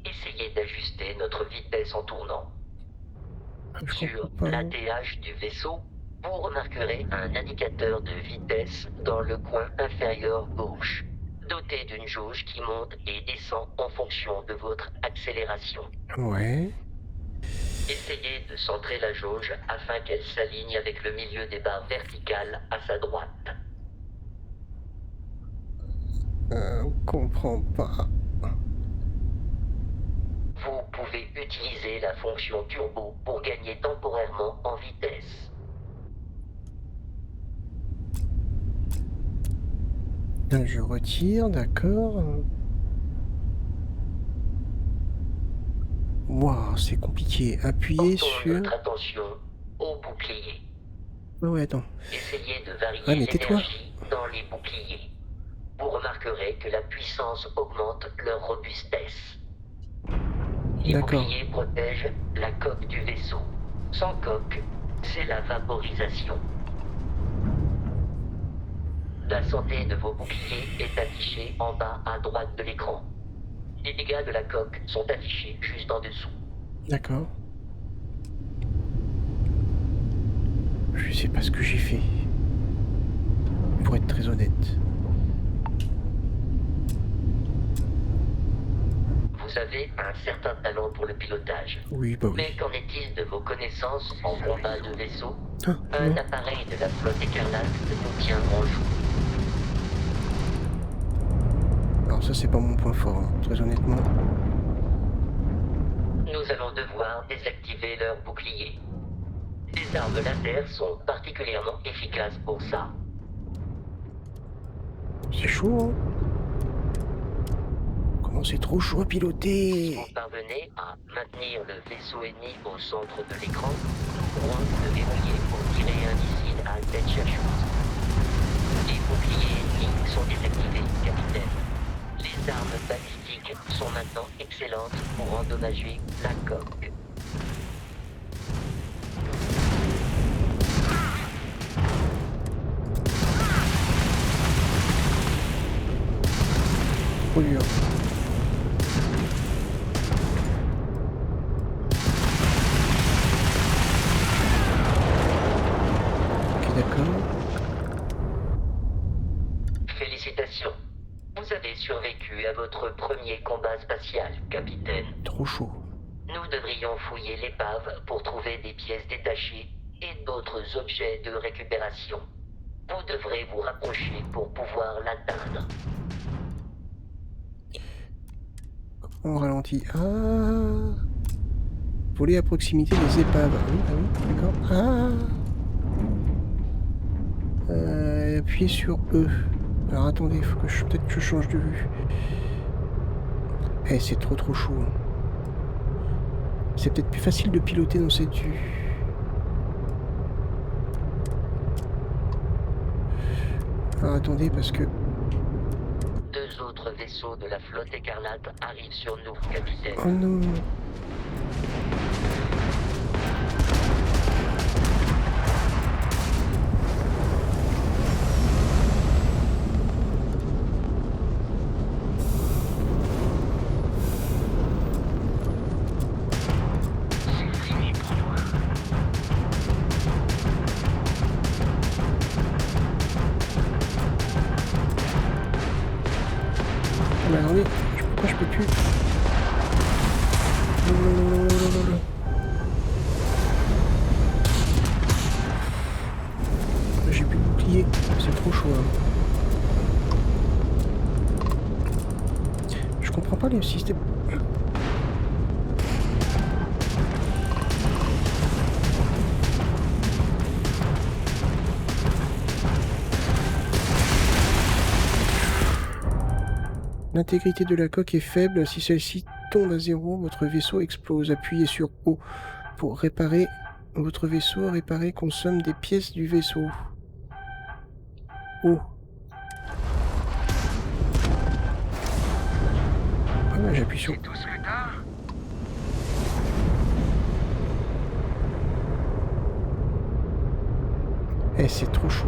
Speaker 11: Essayez d'ajuster notre vitesse en tournant. Sur l'ATH du vaisseau, vous remarquerez un indicateur de vitesse dans le coin inférieur gauche, doté d'une jauge qui monte et descend en fonction de votre accélération.
Speaker 1: Ouais.
Speaker 11: Essayez de centrer la jauge afin qu'elle s'aligne avec le milieu des barres verticales à sa droite.
Speaker 1: On comprend pas.
Speaker 11: Vous pouvez utiliser la fonction turbo pour gagner temporairement en vitesse.
Speaker 1: Là, je retire, d'accord. Waouh, c'est compliqué. Appuyez sur...
Speaker 11: Notre attention au bouclier.
Speaker 1: Ouais, attends.
Speaker 11: Essayez de varier l'énergie dans les boucliers. Vous remarquerez que la puissance augmente leur robustesse. Les boucliers protègent la coque du vaisseau. Sans coque, c'est la vaporisation. La santé de vos boucliers est affichée en bas à droite de l'écran. Les dégâts de la coque sont affichés juste en dessous.
Speaker 1: D'accord. Je sais pas ce que j'ai fait. Pour être très honnête.
Speaker 11: Vous avez un certain talent pour le pilotage.
Speaker 1: Oui, bah oui.
Speaker 11: Mais qu'en est-il de vos connaissances en combat de vaisseau? Un appareil de la flotte écarlate nous tient en joue.
Speaker 1: Alors ça, c'est pas mon point fort, hein, très honnêtement.
Speaker 11: Nous allons devoir désactiver leur bouclier. Les armes laser sont particulièrement efficaces pour ça.
Speaker 1: C'est chaud, hein? Comment c'est trop chaud à piloter?
Speaker 11: Si vous parvenez à maintenir le vaisseau ennemi au centre de l'écran, droit de verrouiller pour tirer un missile à tête chercheuse. Les boucliers ennemis sont désactivés, capitaine. Les armes balistiques sont maintenant excellentes pour endommager la coque.
Speaker 1: Trop dur. Ok, d'accord.
Speaker 11: Félicitations. Vous avez survécu à votre premier combat spatial, capitaine.
Speaker 1: Trop chaud.
Speaker 11: Nous devrions fouiller l'épave pour trouver des pièces détachées et d'autres objets de récupération. Vous devrez vous rapprocher pour pouvoir l'atteindre.
Speaker 1: On ralentit. Ah. Voler à proximité des épaves. Ah oui, d'accord. Ah. Appuyez sur E. Alors attendez, il faut que peut-être que je change de vue. Eh, c'est trop chaud. C'est peut-être plus facile de piloter dans cette vue. Alors attendez, parce que...
Speaker 11: Deux autres vaisseaux de la flotte écarlate arrivent sur nous, capitaine.
Speaker 1: Oh non. Mais attendez, pourquoi je peux plus? Non. J'ai plus de bouclier, c'est trop chaud. Hein. Je comprends pas les systèmes. L'intégrité de la coque est faible. Si celle-ci tombe à zéro, votre vaisseau explose. Appuyez sur O pour réparer votre vaisseau. Réparer consomme des pièces du vaisseau. O. Ah ouais, j'appuie sur... Eh, c'est trop chaud.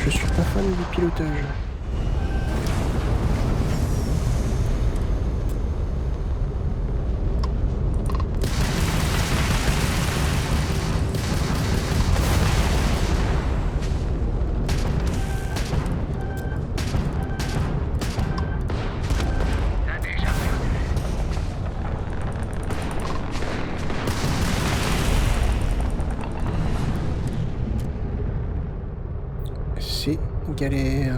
Speaker 1: Je suis pas fan du pilotage. C'est galère.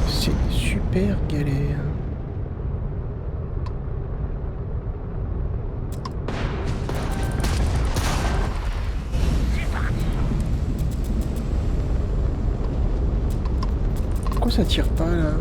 Speaker 1: C'est super galère. Pourquoi ça tire pas là?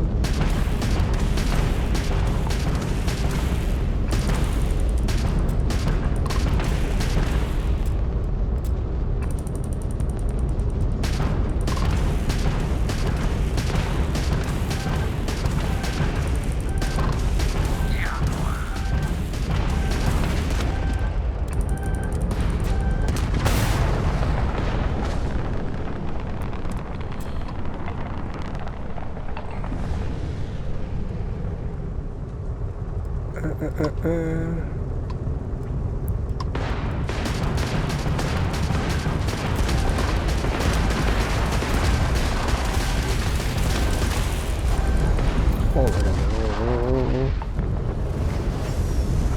Speaker 1: Oh là là.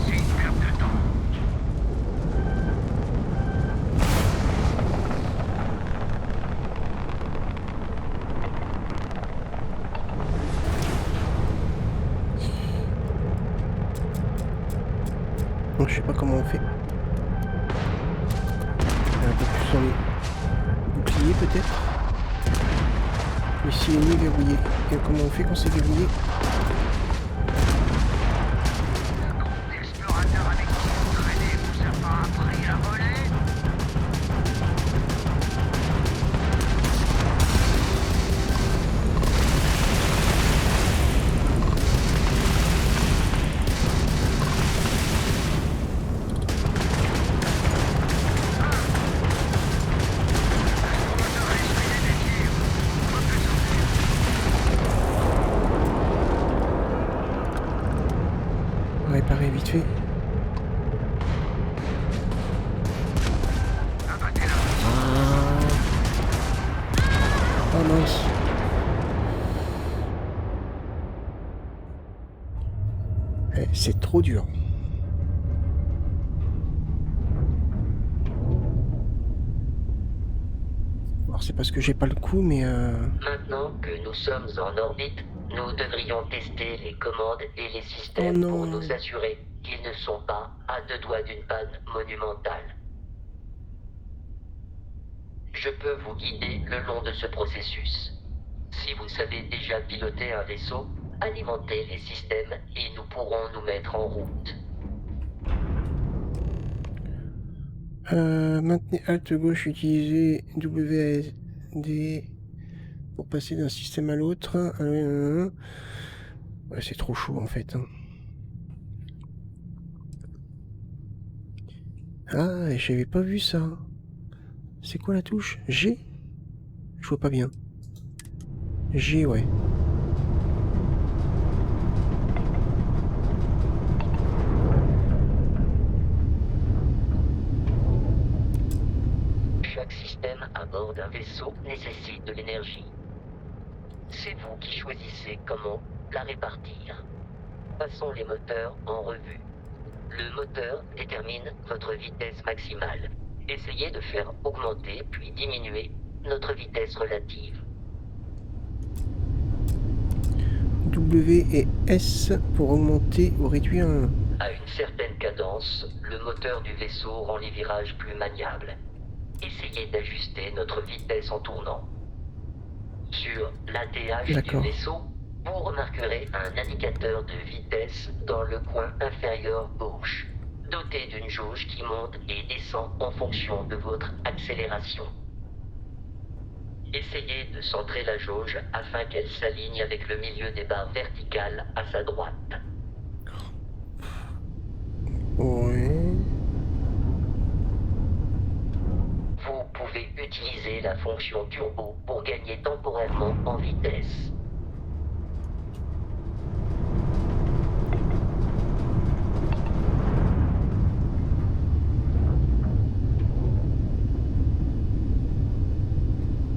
Speaker 13: C'est une perte de temps.
Speaker 1: Donc je sais pas comment on fait. Un peu plus sur les boucliers peut-être. Ici l'ennemi verrouillé. Et comment on fait quand c'est verrouillé? Réparer vite fait. Oh mince. C'est trop dur. Alors c'est parce que j'ai pas le coup, mais
Speaker 11: Maintenant que nous sommes en orbite, nous devrions tester les commandes et les systèmes pour nous assurer qu'ils ne sont pas à 2 doigts d'une panne monumentale. Je peux vous guider le long de ce processus. Si vous savez déjà piloter un vaisseau, alimentez les systèmes et nous pourrons nous mettre en route.
Speaker 1: Maintenez Alt gauche, utilisez WASD pour passer d'un système à l'autre. Ouais, c'est trop chaud en fait. Hein. Ah, j'avais pas vu ça. C'est quoi la touche? G? Je vois pas bien. G, ouais.
Speaker 11: Chaque système à bord d'un vaisseau nécessite de l'énergie. C'est vous qui choisissez comment la répartir. Passons les moteurs en revue. Le moteur détermine votre vitesse maximale. Essayez de faire augmenter puis diminuer notre vitesse relative.
Speaker 1: W et S pour augmenter ou réduire un...
Speaker 11: À une certaine cadence, le moteur du vaisseau rend les virages plus maniables. Essayez d'ajuster notre vitesse en tournant. Sur l'ATH du vaisseau, vous remarquerez un indicateur de vitesse dans le coin inférieur gauche, doté d'une jauge qui monte et descend en fonction de votre accélération. Essayez de centrer la jauge afin qu'elle s'aligne avec le milieu des barres verticales à sa droite.
Speaker 1: Ouais.
Speaker 11: Vous pouvez utiliser la fonction turbo pour gagner temporairement en vitesse.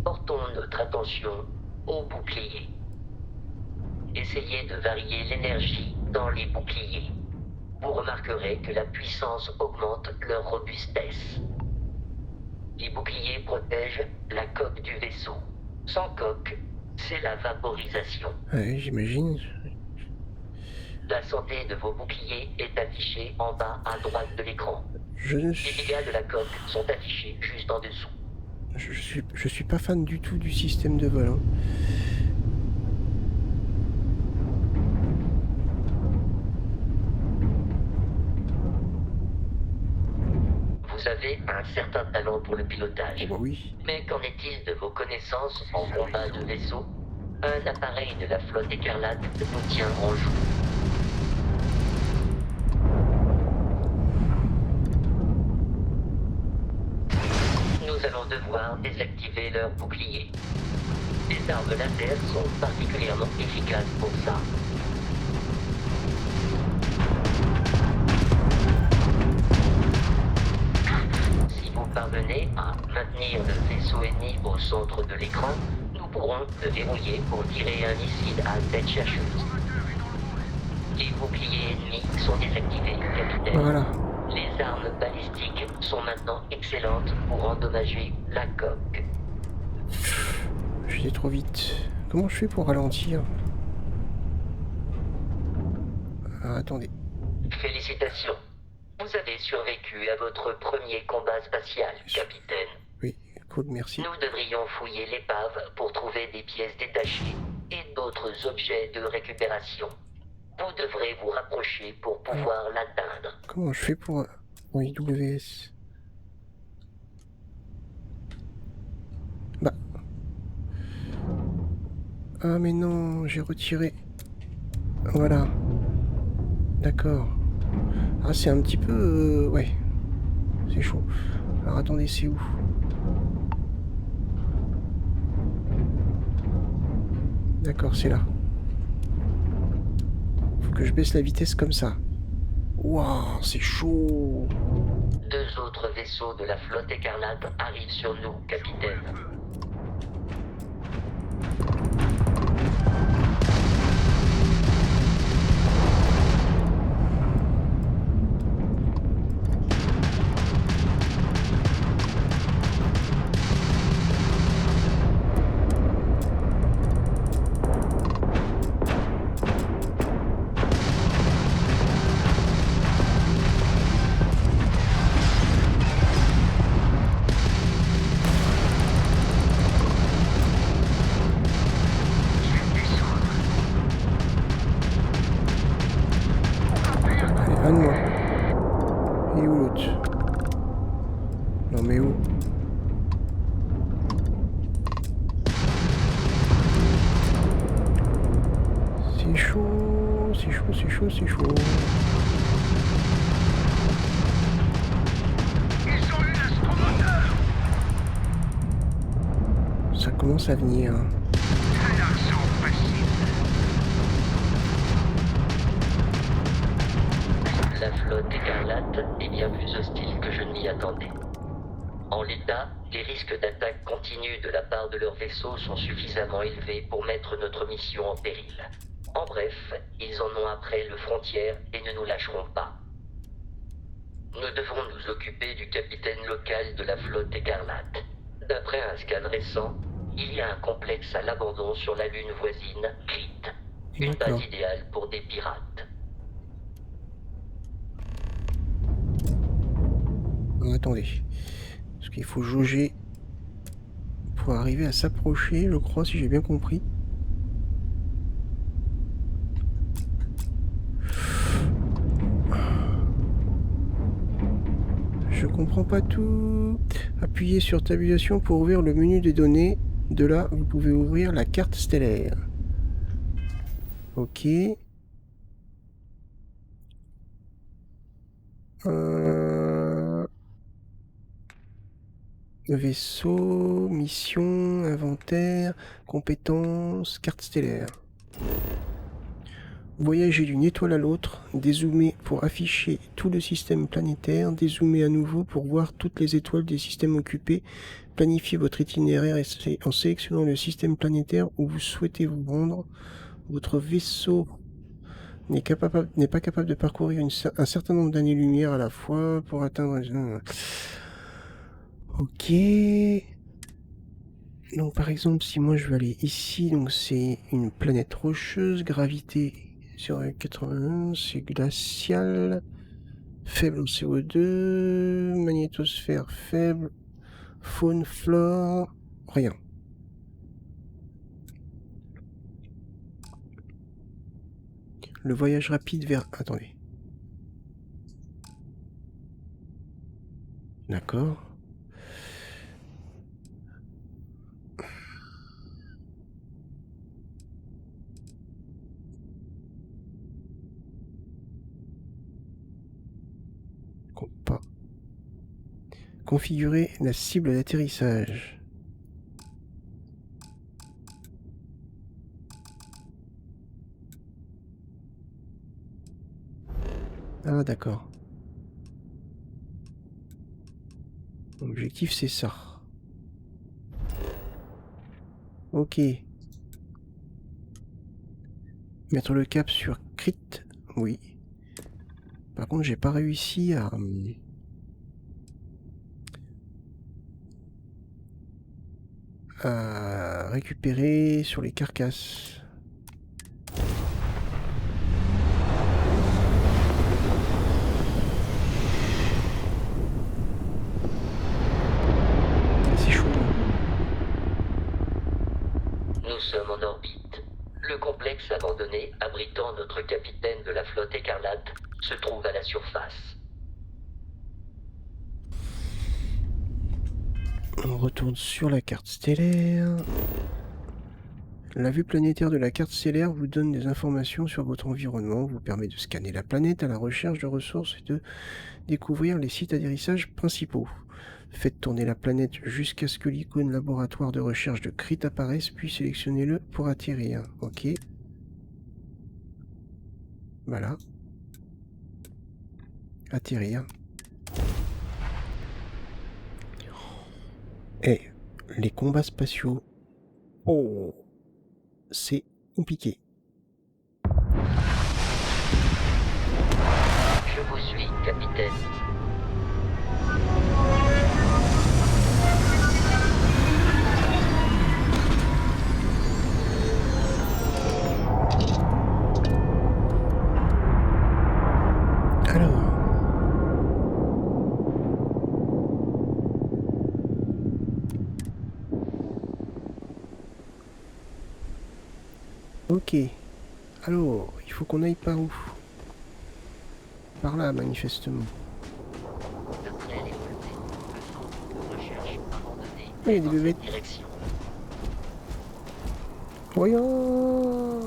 Speaker 11: Portons notre attention aux boucliers. Essayez de varier l'énergie dans les boucliers. Vous remarquerez que la puissance augmente leur robustesse. Les boucliers protègent la coque du vaisseau. Sans coque, c'est la vaporisation.
Speaker 1: Ouais, j'imagine.
Speaker 11: La santé de vos boucliers est affichée en bas à droite de l'écran. Les dégâts de la coque sont affichés juste en dessous.
Speaker 1: Je suis pas fan du tout du système de vol. Hein.
Speaker 11: Vous avez un certain talent pour le pilotage.
Speaker 1: Oh bah oui.
Speaker 11: Mais qu'en est-il de vos connaissances en combat de vaisseau? Un appareil de la flotte écarlate nous tient en joue. Nous allons devoir désactiver leur bouclier. Les armes laser sont particulièrement efficaces pour ça. Si vous parvenez à maintenir le vaisseau ennemi au centre de l'écran, nous pourrons le verrouiller pour tirer un missile à tête chercheuse. Les boucliers ennemis sont désactivés, capitaine.
Speaker 1: Voilà.
Speaker 11: Les armes balistiques sont maintenant excellentes pour endommager la coque.
Speaker 1: Je vais trop vite. Comment je fais pour ralentir? Ah, attendez.
Speaker 11: Félicitations. Vous Vous avez survécu à votre premier combat spatial, capitaine.
Speaker 1: Oui, cool, merci.
Speaker 11: Nous devrions fouiller l'épave pour trouver des pièces détachées et d'autres objets de récupération. Vous devrez vous rapprocher pour pouvoir l'atteindre.
Speaker 1: Comment je fais pour... Oui, WS. Bah... Ah mais non, j'ai retiré. Voilà. D'accord. Ah c'est un petit peu... ouais. C'est chaud. Alors attendez, c'est où? D'accord, c'est là. Faut que je baisse la vitesse comme ça. Waouh, c'est chaud.
Speaker 11: 2 autres vaisseaux de la flotte écarlate arrivent sur nous, capitaine.
Speaker 1: C'est chaud.
Speaker 13: Ils ont eu l'astromoteur.
Speaker 1: Ça commence à venir.
Speaker 11: La flotte écarlate est bien plus hostile que je ne m'y attendais. En l'état, les risques d'attaque continue de la part de leurs vaisseaux sont suffisamment élevés pour mettre notre mission en péril. En bref, ils en ont après le frontière et ne nous lâcheront pas. Nous devons nous occuper du capitaine local de la flotte écarlate. D'après un scan récent, il y a un complexe à l'abandon sur la lune voisine, Crete. Une base idéale pour des pirates.
Speaker 1: Attendez. Parce qu'il faut jauger pour arriver à s'approcher, je crois, si j'ai bien compris. Je comprends pas tout. Appuyez sur tabulation pour ouvrir le menu des données. De là, vous pouvez ouvrir la carte stellaire. Ok. Vaisseau, mission, inventaire, compétences, carte stellaire. Voyager d'une étoile à l'autre, dézoomer pour afficher tout le système planétaire, dézoomer à nouveau pour voir toutes les étoiles des systèmes occupés, planifier votre itinéraire en sélectionnant le système planétaire où vous souhaitez vous rendre. Votre vaisseau n'est pas capable de parcourir un certain nombre d'années-lumière à la fois pour atteindre... Ok. Donc par exemple, si moi je veux aller ici, donc c'est une planète rocheuse, gravité sur 81, c'est glacial, faible en CO2, magnétosphère faible, faune, flore, rien. Le voyage rapide vers... Attendez. D'accord. Configurer la cible d'atterrissage. Ah d'accord. L'objectif c'est ça. Ok. Mettre le cap sur Crete, oui. Par contre j'ai pas réussi à récupérer sur les carcasses.
Speaker 11: sommes en orbite. Le complexe abandonné abritant notre capitaine de la flotte écarlate se trouve à la surface.
Speaker 1: On retourne sur la carte stellaire. La vue planétaire de la carte stellaire vous donne des informations sur votre environnement, vous permet de scanner la planète à la recherche de ressources et de découvrir les sites d'atterrissage principaux. Faites tourner la planète jusqu'à ce que l'icône laboratoire de recherche de Crit apparaisse, puis sélectionnez-le pour atterrir. Ok. Voilà. Atterrir. Et les combats spatiaux. Oh, c'est compliqué.
Speaker 11: Je vous suis, capitaine.
Speaker 1: Alors. Ok. Alors, il faut qu'on aille par où? Par là, manifestement. Il y a des bébés. Voyons.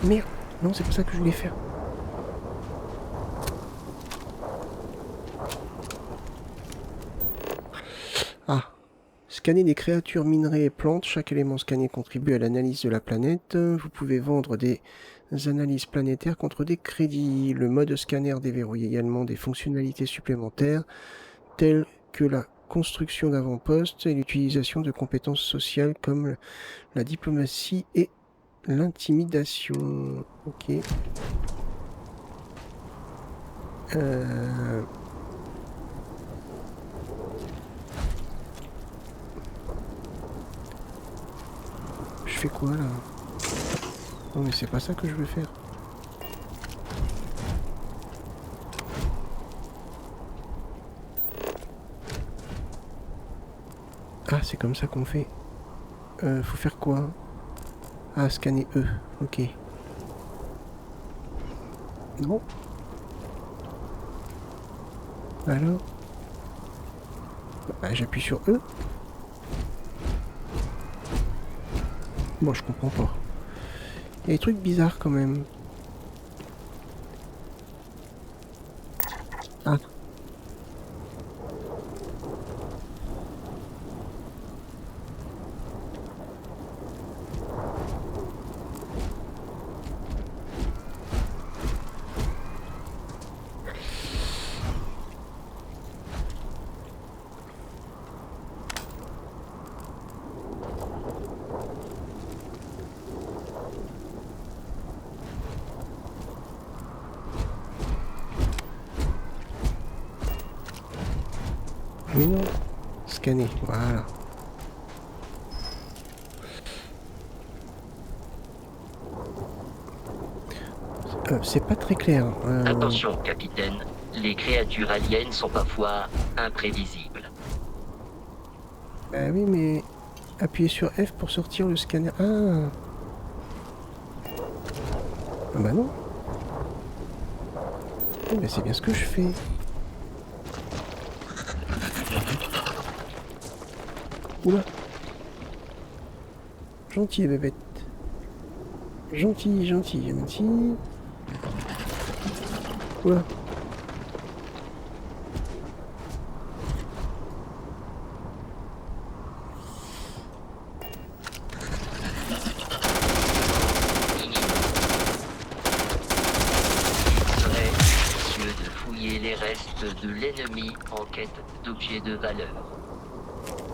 Speaker 1: Merde. Non, c'est pas ça que je voulais faire. Ah. Scanner des créatures minerais et plantes. Chaque élément scanné contribue à l'analyse de la planète. Vous pouvez vendre des analyses planétaires contre des crédits. Le mode scanner déverrouille également des fonctionnalités supplémentaires telles que la construction d'avant-postes et l'utilisation de compétences sociales comme la diplomatie et l'intimidation. Ok. Je fais quoi là? Non mais c'est pas ça que je veux faire. Ah, c'est comme ça qu'on fait. Faut faire quoi? Ah, scanner E. Ok. Non. Alors? Bah, j'appuie sur E. Bon, je comprends pas. Il y a des trucs bizarres quand même. Ah. Mais non, scanner, voilà. C'est pas très clair.
Speaker 11: Attention, capitaine. Les créatures aliens sont parfois imprévisibles.
Speaker 1: Bah oui, mais appuyez sur F pour sortir le scanner. Ah, ah bah non. Eh ben, c'est bien ce que je fais. Oula. Gentil, bébête. Gentil, gentil, gentil. Oula.
Speaker 11: Les restes de l'ennemi en quête d'objets de valeur.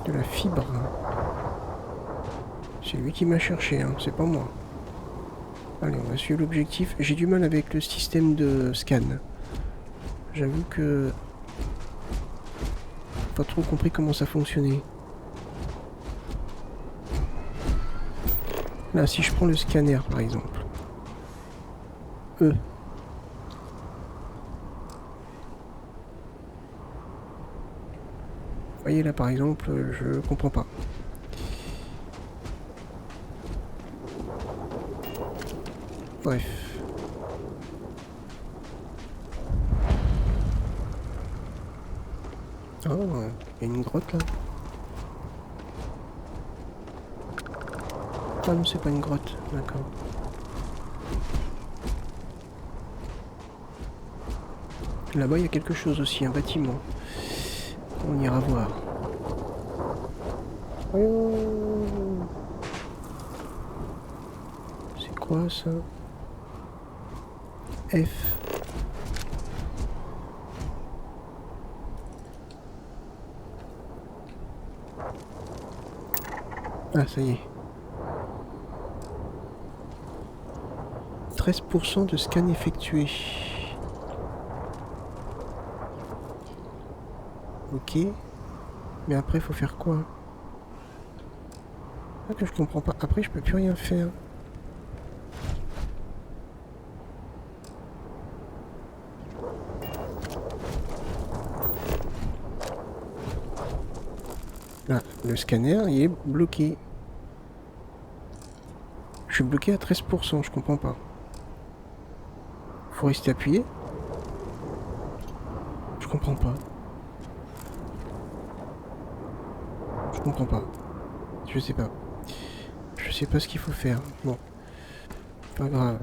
Speaker 1: De la fibre. C'est lui qui m'a cherché, hein, c'est pas moi. Allez, on va suivre l'objectif. J'ai du mal avec le système de scan. J'avoue que... pas trop compris comment ça fonctionnait. Là, si je prends le scanner, par exemple. voyez là par exemple, je comprends pas. Bref. Oh, il y a une grotte là. Ah non, c'est pas une grotte, d'accord. Là-bas, il y a quelque chose aussi, un bâtiment. On ira voir. Oh, c'est quoi ça? F. Ah, ça y est. 13% de scan effectué. Ok. Mais après, faut faire quoi? Ah, que je comprends pas. Après, je peux plus rien faire. Là, le scanner, il est bloqué. Je suis bloqué à 13%, je comprends pas. Faut rester appuyé? Je comprends pas. Je comprends pas. Je sais pas. Je sais pas ce qu'il faut faire. Bon. Pas grave.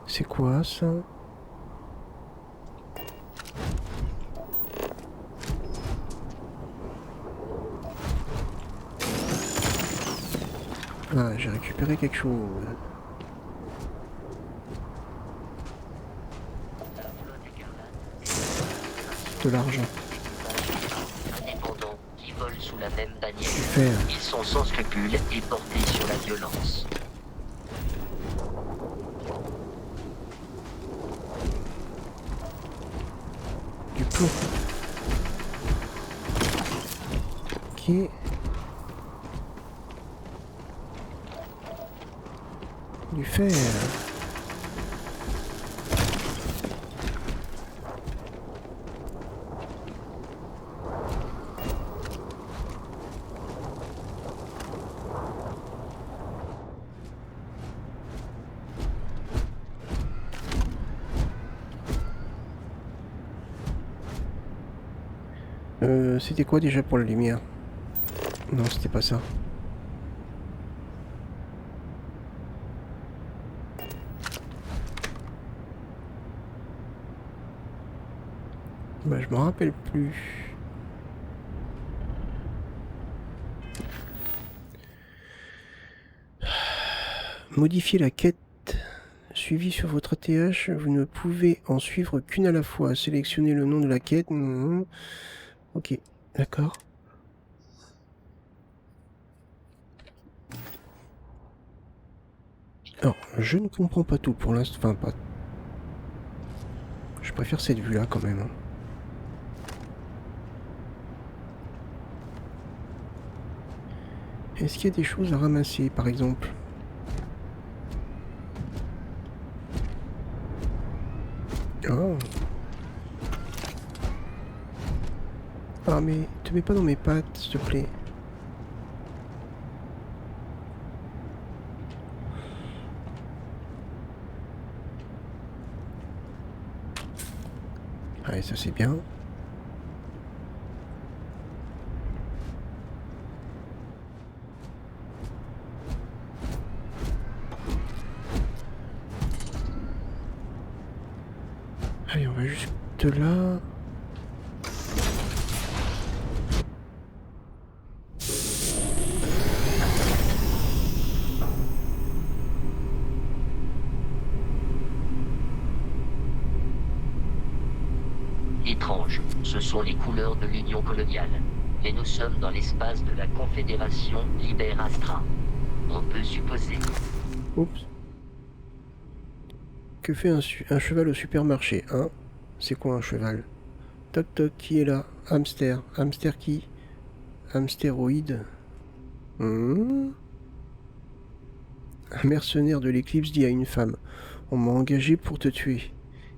Speaker 1: C'est quoi ça? Ah, j'ai récupéré quelque chose. De l'argent.
Speaker 11: Indépendants qui volent sous la même bannière.
Speaker 1: Super.
Speaker 11: Ils sont sans scrupules et portés sur la violence.
Speaker 1: Du plomb. Ok. Du fer. C'était quoi déjà pour la lumière? Non, c'était pas ça. Bah, je me rappelle plus. Modifier la quête suivie sur votre ATH. Vous ne pouvez en suivre qu'une à la fois. Sélectionnez le nom de la quête. Ok, d'accord. Alors, je ne comprends pas tout pour l'instant. Enfin, pas. Je préfère cette vue-là quand même. Hein. Est-ce qu'il y a des choses à ramasser, par exemple? Oh. Ah, mais te mets pas dans mes pattes, s'il te plaît. Allez, ça c'est bien. Allez, on va juste là.
Speaker 11: Étrange, ce sont les couleurs de l'Union coloniale. Mais nous sommes dans l'espace de la Confédération Liber Astra. On peut supposer...
Speaker 1: Oups. Que fait un cheval au supermarché, hein? C'est quoi un cheval? Toc toc, qui est là? Hamster. Hamster qui? Hamstéroïde. Un mercenaire de l'éclipse dit à une femme: on m'a engagé pour te tuer.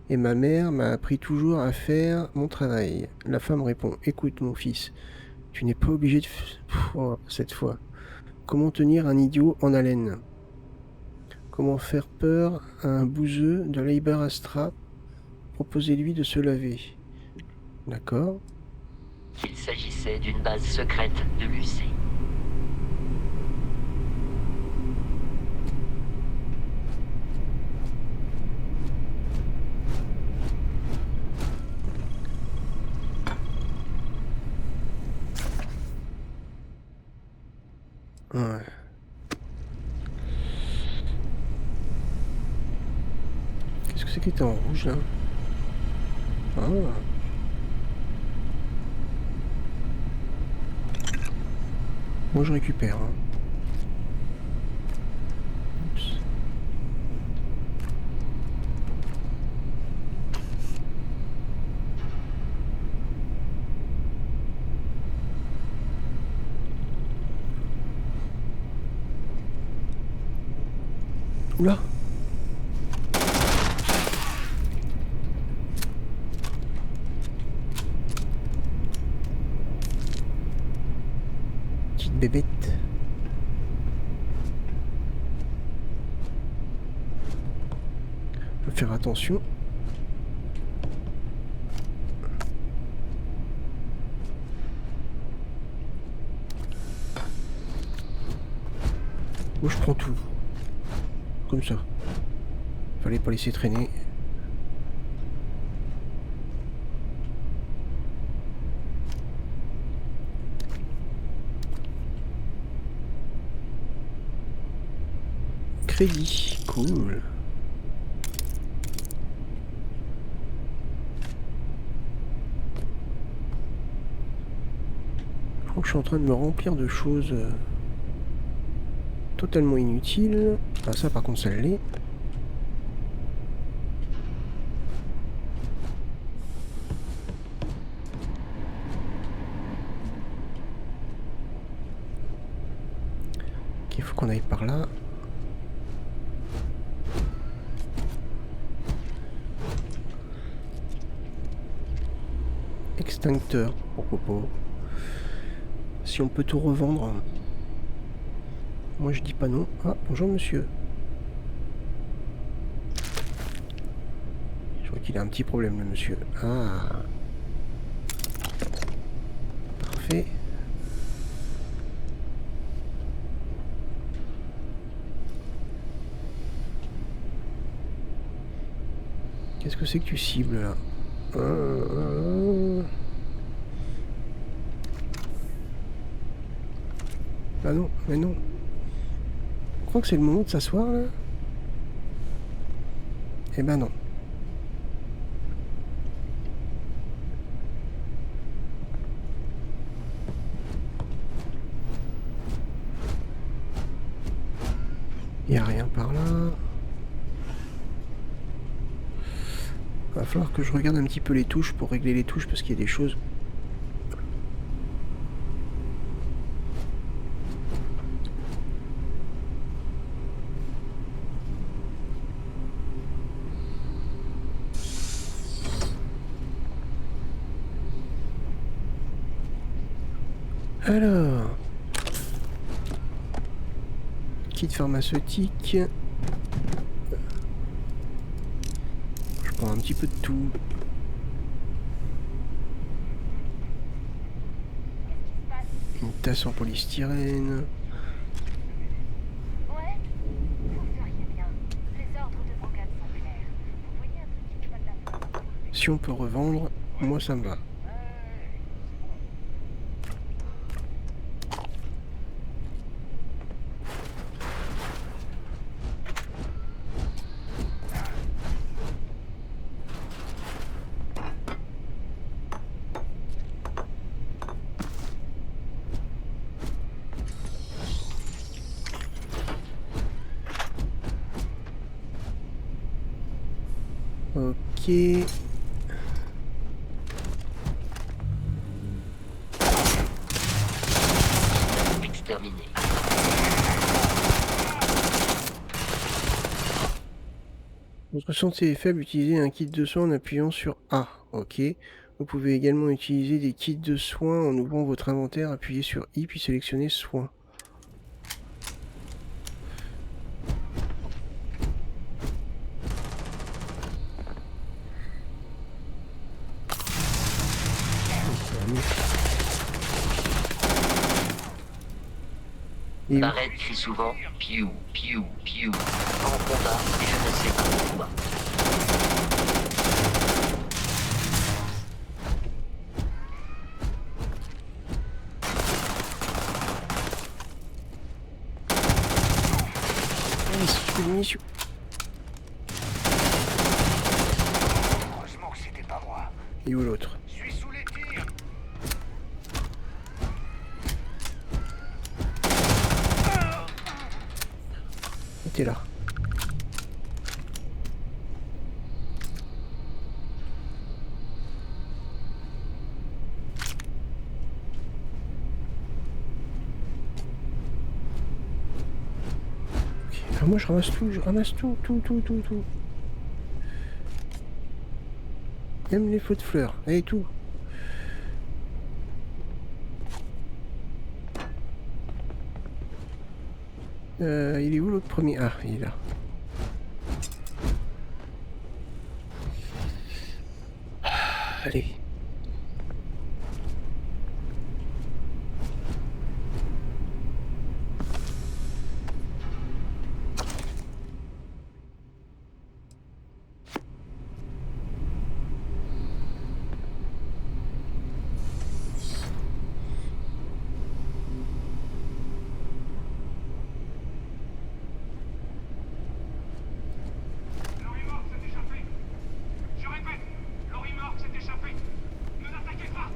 Speaker 1: Et ma mère m'a appris toujours à faire mon travail. La femme répond: écoute mon fils, tu n'es pas obligé de... Oh, cette fois. Comment tenir un idiot en haleine? Comment faire peur à un bouseux de Leiber Astra? Proposez-lui de se laver. D'accord.
Speaker 11: Il s'agissait d'une base secrète de l'UC.
Speaker 1: Ouais. Qu'est-ce que c'est qui était en rouge là? Ah. Moi je récupère. Hein. Oups. Oula. Petite bébête. Faut faire attention. Moi je prends tout. Comme ça. Fallait pas laisser traîner. Crédit, cool. Je crois que je suis en train de me remplir de choses totalement inutiles. Ah, ça par contre ça l'est. Ok, il faut qu'on aille par là. Extincteur, pourquoi pas. Si on peut tout revendre. Moi je dis pas non. Ah, bonjour monsieur. Je vois qu'il a un petit problème le monsieur. Ah. Parfait. Qu'est-ce que c'est que tu cibles là? Ah non, mais non. Je crois que c'est le moment de s'asseoir là. Eh ben non. Il n'y a rien par là. Va falloir que je regarde un petit peu les touches pour régler les touches parce qu'il y a des choses. Alors, kit pharmaceutique. Je prends un petit peu de tout. Une tasse en polystyrène. Si on peut revendre, moi ça me va. Ok. Votre santé est faible, utilisez un kit de soins en appuyant sur A. Ok. Vous pouvez également utiliser des kits de soins en ouvrant votre inventaire, appuyez sur I puis sélectionnez soins.
Speaker 11: Barrett crie souvent piou, piou, piou. En combat, et je ne sais pas pourquoi.
Speaker 13: Heureusement que c'était pas moi.
Speaker 1: Et où l'autre?
Speaker 13: Je suis sous les tirs.
Speaker 1: T'es là. Ok, alors moi je ramasse tout. Même les feux de fleurs, et tout. Il est où l'autre premier? Ah, il est là. Allez.
Speaker 13: L'Orimorque s'est échappé. Je répète, l'Orimorque s'est échappé. Ne l'attaquez pas.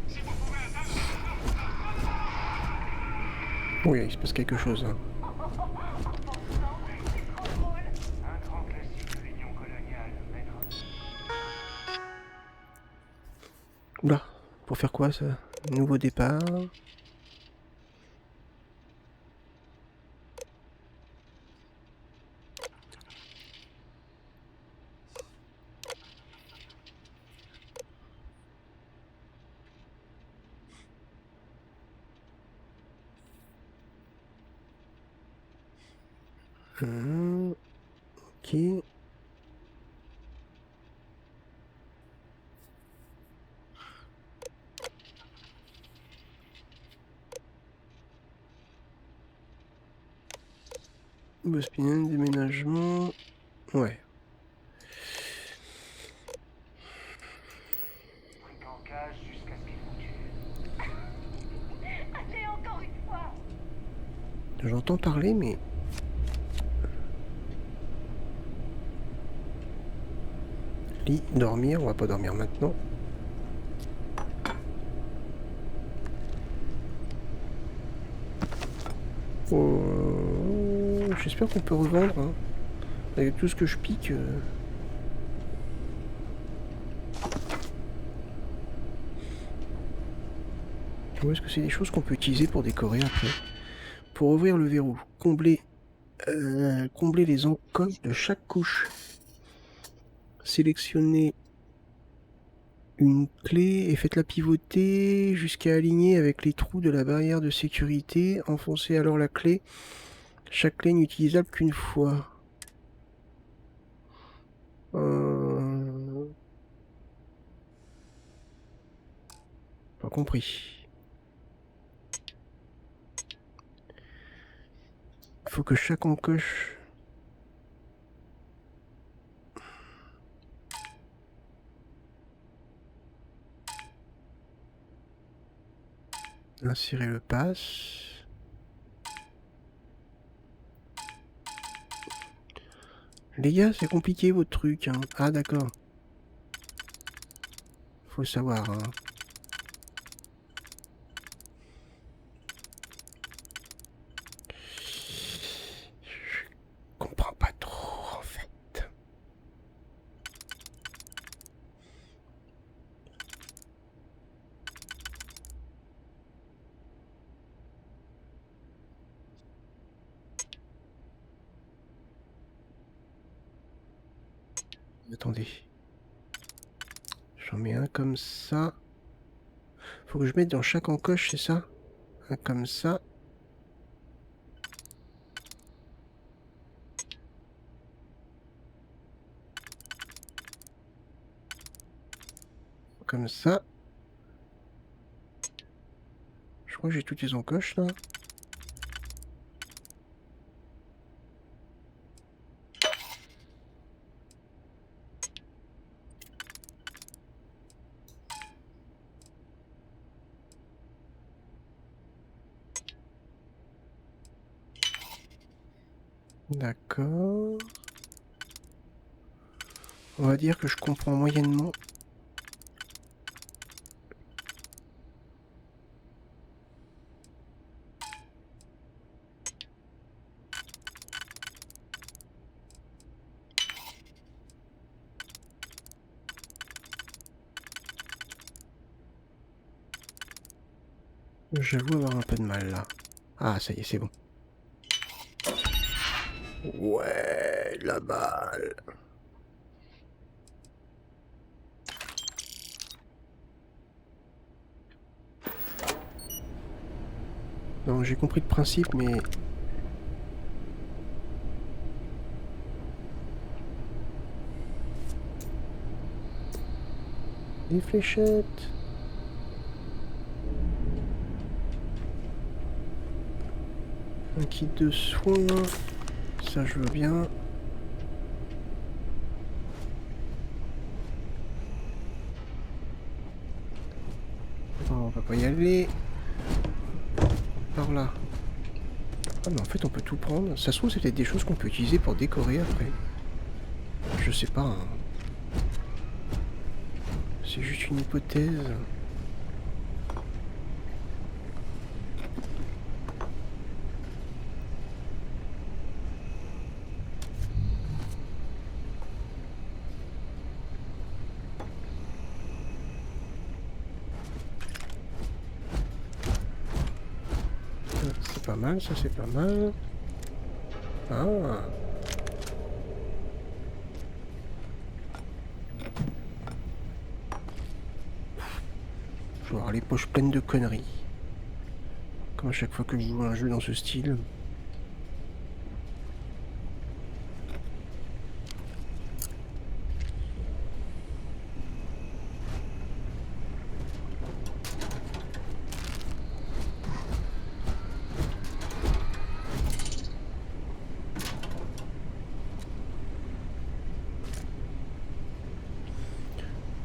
Speaker 13: Si vous pouvez atteindre...
Speaker 1: Oui, il se passe quelque chose. Hein.
Speaker 13: Un grand classique de l'Union coloniale, maître.
Speaker 1: Oula, pour faire quoi ça? Nouveau départ. Ok. Bospinel, déménagement. Ouais.
Speaker 13: Pris en cage jusqu'à ce qu'il vous tue.
Speaker 12: Allez, encore une fois.
Speaker 1: J'entends parler, mais... Lit, dormir, on va pas dormir maintenant. J'espère qu'on peut revendre. Hein. Avec tout ce que je pique. Ou est-ce que c'est des choses qu'on peut utiliser pour décorer après? Pour ouvrir le verrou, combler les encoches de chaque couche. Sélectionnez une clé et faites-la pivoter jusqu'à aligner avec les trous de la barrière de sécurité. Enfoncez alors la clé. Chaque clé n'est utilisable qu'une fois. Pas compris. Faut que chaque encoche... Insérer le pass. Les gars, c'est compliqué votre truc. Hein. Ah d'accord. Faut le savoir. Hein. Je comprends pas trop en fait. Attendez. J'en mets un comme ça. Faut que je mette dans chaque encoche, c'est ça? Un comme ça. Comme ça. Je crois que j'ai toutes les encoches là. D'accord. On va dire que je comprends moyennement. J'avoue avoir un peu de mal là. Ah, ça y est, c'est bon. Ouais, la balle. Non, j'ai compris le principe, mais... Des fléchettes. Un kit de soins. Ça, je veux bien. Oh, on va pas y aller. Par là. Ah, mais en fait, on peut tout prendre. Ça se trouve, c'est peut-être des choses qu'on peut utiliser pour décorer après. Je sais pas. Hein. C'est juste une hypothèse. C'est pas mal, ça c'est pas mal. Ah. Je vais avoir les poches pleines de conneries. Comme à chaque fois que je joue à un jeu dans ce style.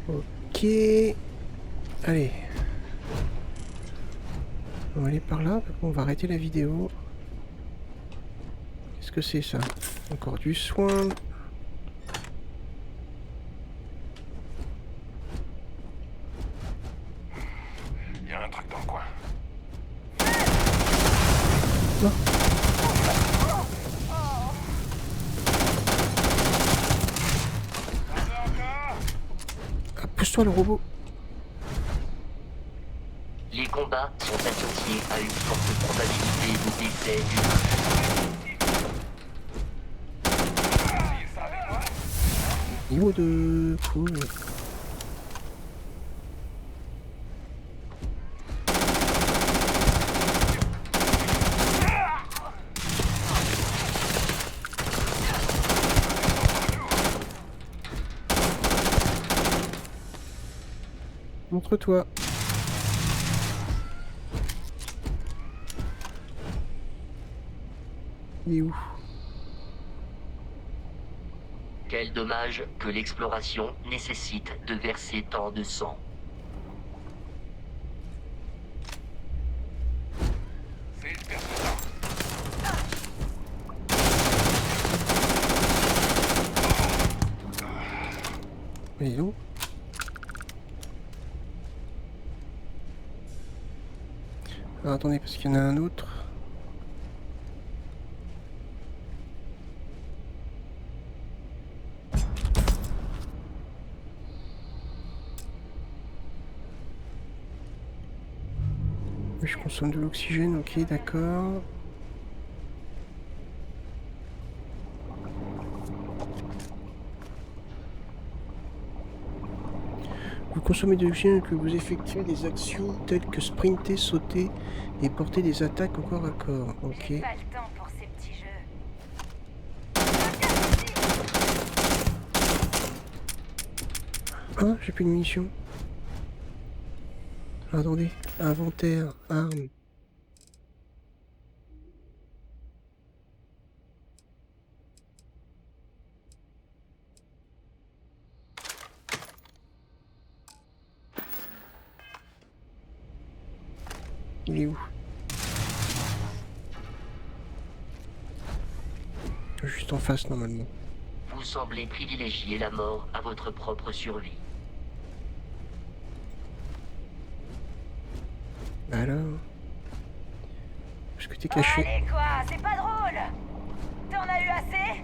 Speaker 1: Ok. Allez. On va aller par là, on va arrêter la vidéo. Qu'est-ce que c'est ça? Encore du soin.
Speaker 10: Il y a un truc dans le coin.
Speaker 1: Non. Ah, pousse-toi le robot.
Speaker 11: Les combats sont associés à une forte probabilité de décès du...
Speaker 1: Niveau de... Cool. Montre-toi. Il est où?
Speaker 11: Quel dommage que l'exploration nécessite de verser tant de sang.
Speaker 1: Il est où? Ah, attendez, parce qu'il y en a un autre. Je consomme de l'oxygène, ok, d'accord. consommez de l'oxygène que vous effectuez des actions telles que sprinter, sauter et porter des attaques au corps à corps. Ok.
Speaker 12: J'ai pas le temps pour ces petits jeux.
Speaker 1: Ah, j'ai plus de munitions. Attendez, inventaire, armes. Il est où? Juste en face normalement.
Speaker 11: Vous semblez privilégier la mort à votre propre survie.
Speaker 1: Bah alors? Est-ce que t'es caché?
Speaker 12: Allez quoi, c'est pas drôle. T'en as eu assez?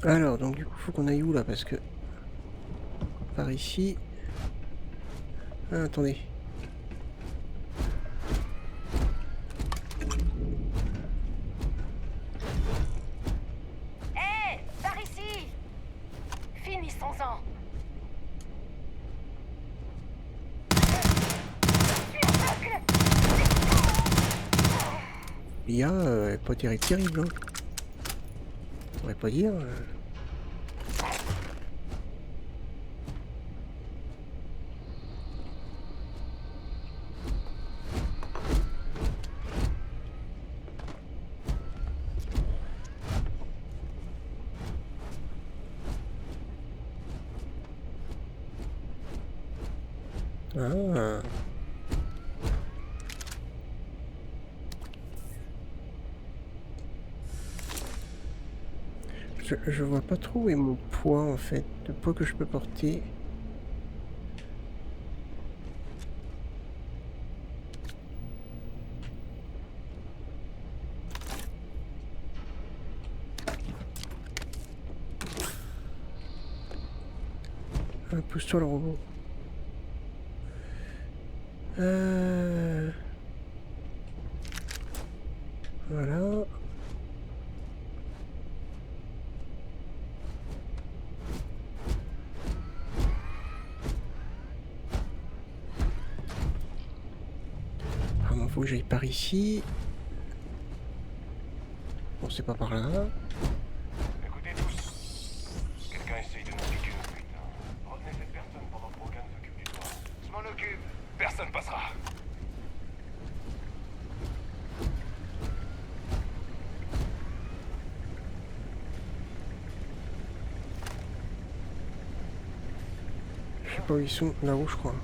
Speaker 1: Alors, donc du coup, faut qu'on aille où là? Parce que... Par ici... Ah, attendez.
Speaker 12: Hé, par ici. Finissons-en.
Speaker 1: L'IA est pas terrible, hein. On pourrait pas dire... Ah. Je vois pas trop où est mon poids en fait, le poids que je peux porter. Ah, pousse-toi le robot. Voilà. Faut que j'aille par ici. Bon, c'est pas par là.
Speaker 13: Écoutez tous. Quelqu'un essaye de nous piquer nos putain. Retenez cette personne pendant que Brogan s'occupe du toit. Je m'en occupe. Personne passera.
Speaker 1: Je sais pas où ils sont. Là-haut, je crois.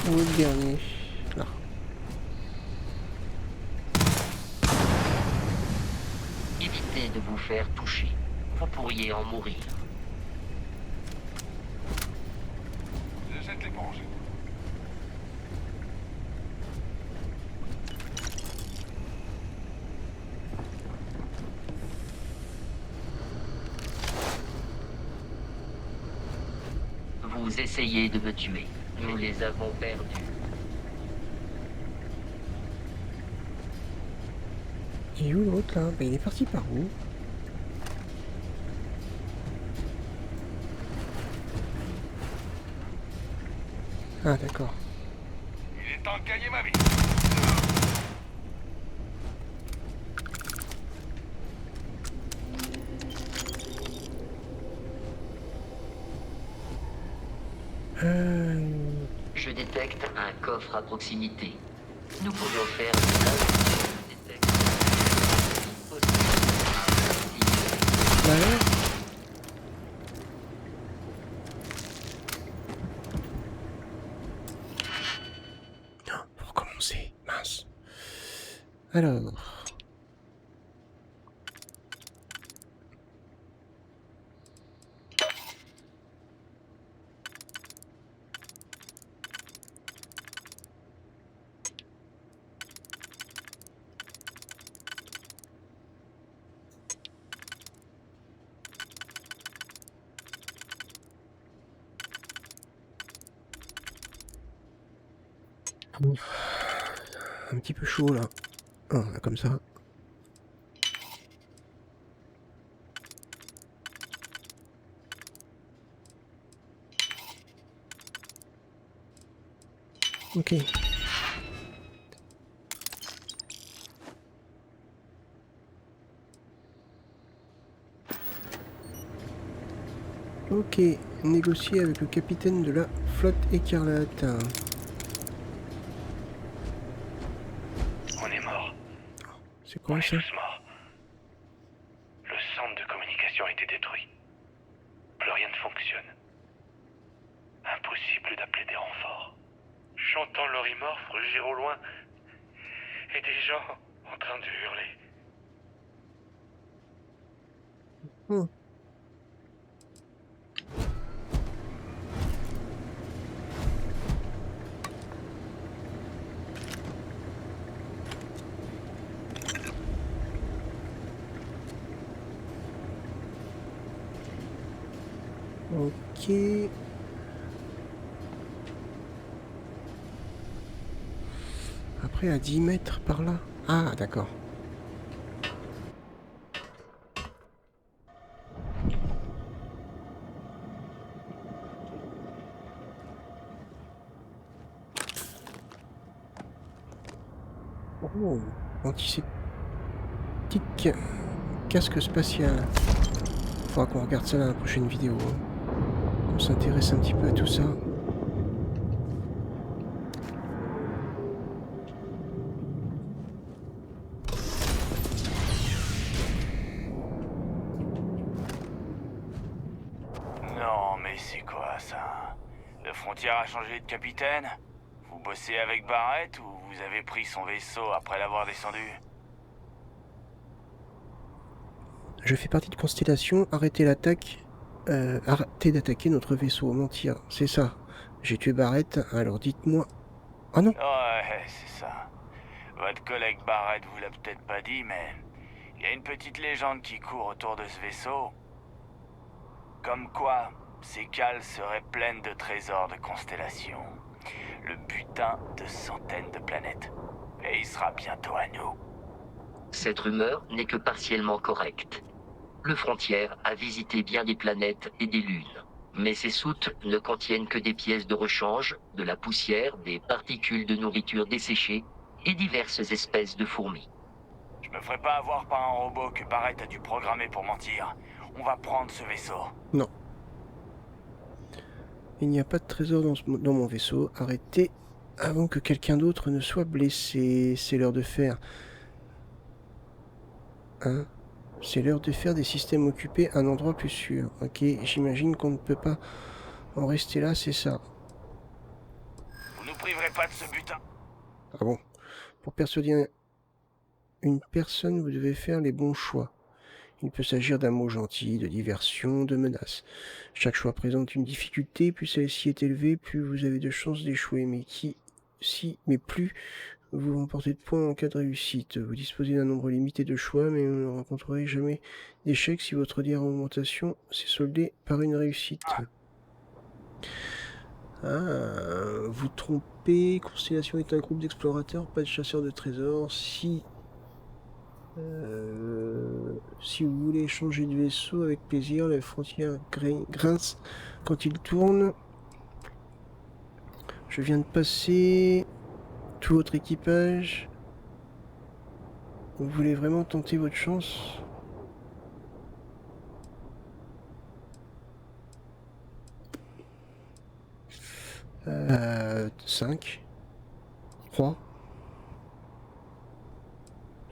Speaker 1: Où est le dernier? Là.
Speaker 11: Évitez de vous faire toucher. Vous pourriez en mourir.
Speaker 13: Je jette l'éponge.
Speaker 11: Vous essayez de me tuer. Nous les avons perdus.
Speaker 1: Et où l'autre là? Ben, il est parti par où? Ah d'accord.
Speaker 13: Il est temps de gagner ma vie.
Speaker 11: Je détecte un coffre à proximité. Nous pourrions faire
Speaker 1: Alors... Un petit peu chaud là. Ah, comme ça. Ok. Ok, négocier avec le capitaine de la flotte écarlate.
Speaker 13: On est mort.
Speaker 1: C'est quoi ça?
Speaker 13: On est tous morts. Le centre de communication a été détruit. Plus rien ne fonctionne. Impossible d'appeler des renforts. J'entends l'orimorphe rugir au loin et des gens en train de hurler.
Speaker 1: Ok. Après à 10 mètres par là. Ah d'accord. Oh, antiseptique. Casque spatial. Faudra qu'on regarde ça dans la prochaine vidéo. On s'intéresse un petit peu à tout ça.
Speaker 13: Non, mais c'est quoi ça? Le Frontière a changé de capitaine? Vous bossez avec Barrett ou vous avez pris son vaisseau après l'avoir descendu?
Speaker 1: Je fais partie de Constellation. Arrêtez l'attaque. Arrêtez d'attaquer notre vaisseau. Mentir, c'est ça. J'ai tué Barrett, alors dites-moi... Ah non?
Speaker 13: Ouais, c'est ça. Votre collègue Barrett vous l'a peut-être pas dit, mais... il y a une petite légende qui court autour de ce vaisseau. Comme quoi, ces cales seraient pleines de trésors de Constellation. Le butin de centaines de planètes. Et il sera bientôt à nous.
Speaker 11: Cette rumeur n'est que partiellement correcte. Le Frontière a visité bien des planètes et des lunes. Mais ces soutes ne contiennent que des pièces de rechange, de la poussière, des particules de nourriture desséchée et diverses espèces de fourmis.
Speaker 13: Je me ferai pas avoir par un robot que Barrett a dû programmer pour mentir. On va prendre ce vaisseau.
Speaker 1: Non. Il n'y a pas de trésor dans mon vaisseau. Arrêtez avant que quelqu'un d'autre ne soit blessé. C'est l'heure de faire... Hein? C'est l'heure de faire des systèmes occupés un endroit plus sûr. Ok, j'imagine qu'on ne peut pas en rester là, c'est ça.
Speaker 13: Vous nous priverez pas de ce butin.
Speaker 1: Ah bon? Pour persuader une personne, vous devez faire les bons choix. Il peut s'agir d'un mot gentil, de diversion, de menace. Chaque choix présente une difficulté, plus celle-ci est élevée, plus vous avez de chances d'échouer. Mais plus vous remportez de points en cas de réussite. Vous disposez d'un nombre limité de choix, mais vous ne rencontrerez jamais d'échec si votre argumentation s'est soldée par une réussite. Ah, vous trompez. Constellation est un groupe d'explorateurs, pas de chasseurs de trésors. Si vous voulez changer de vaisseau, avec plaisir, la frontière grince quand il tourne. Je viens de passer tout votre équipage. Vous voulez vraiment tenter votre chance? Euh, 5 3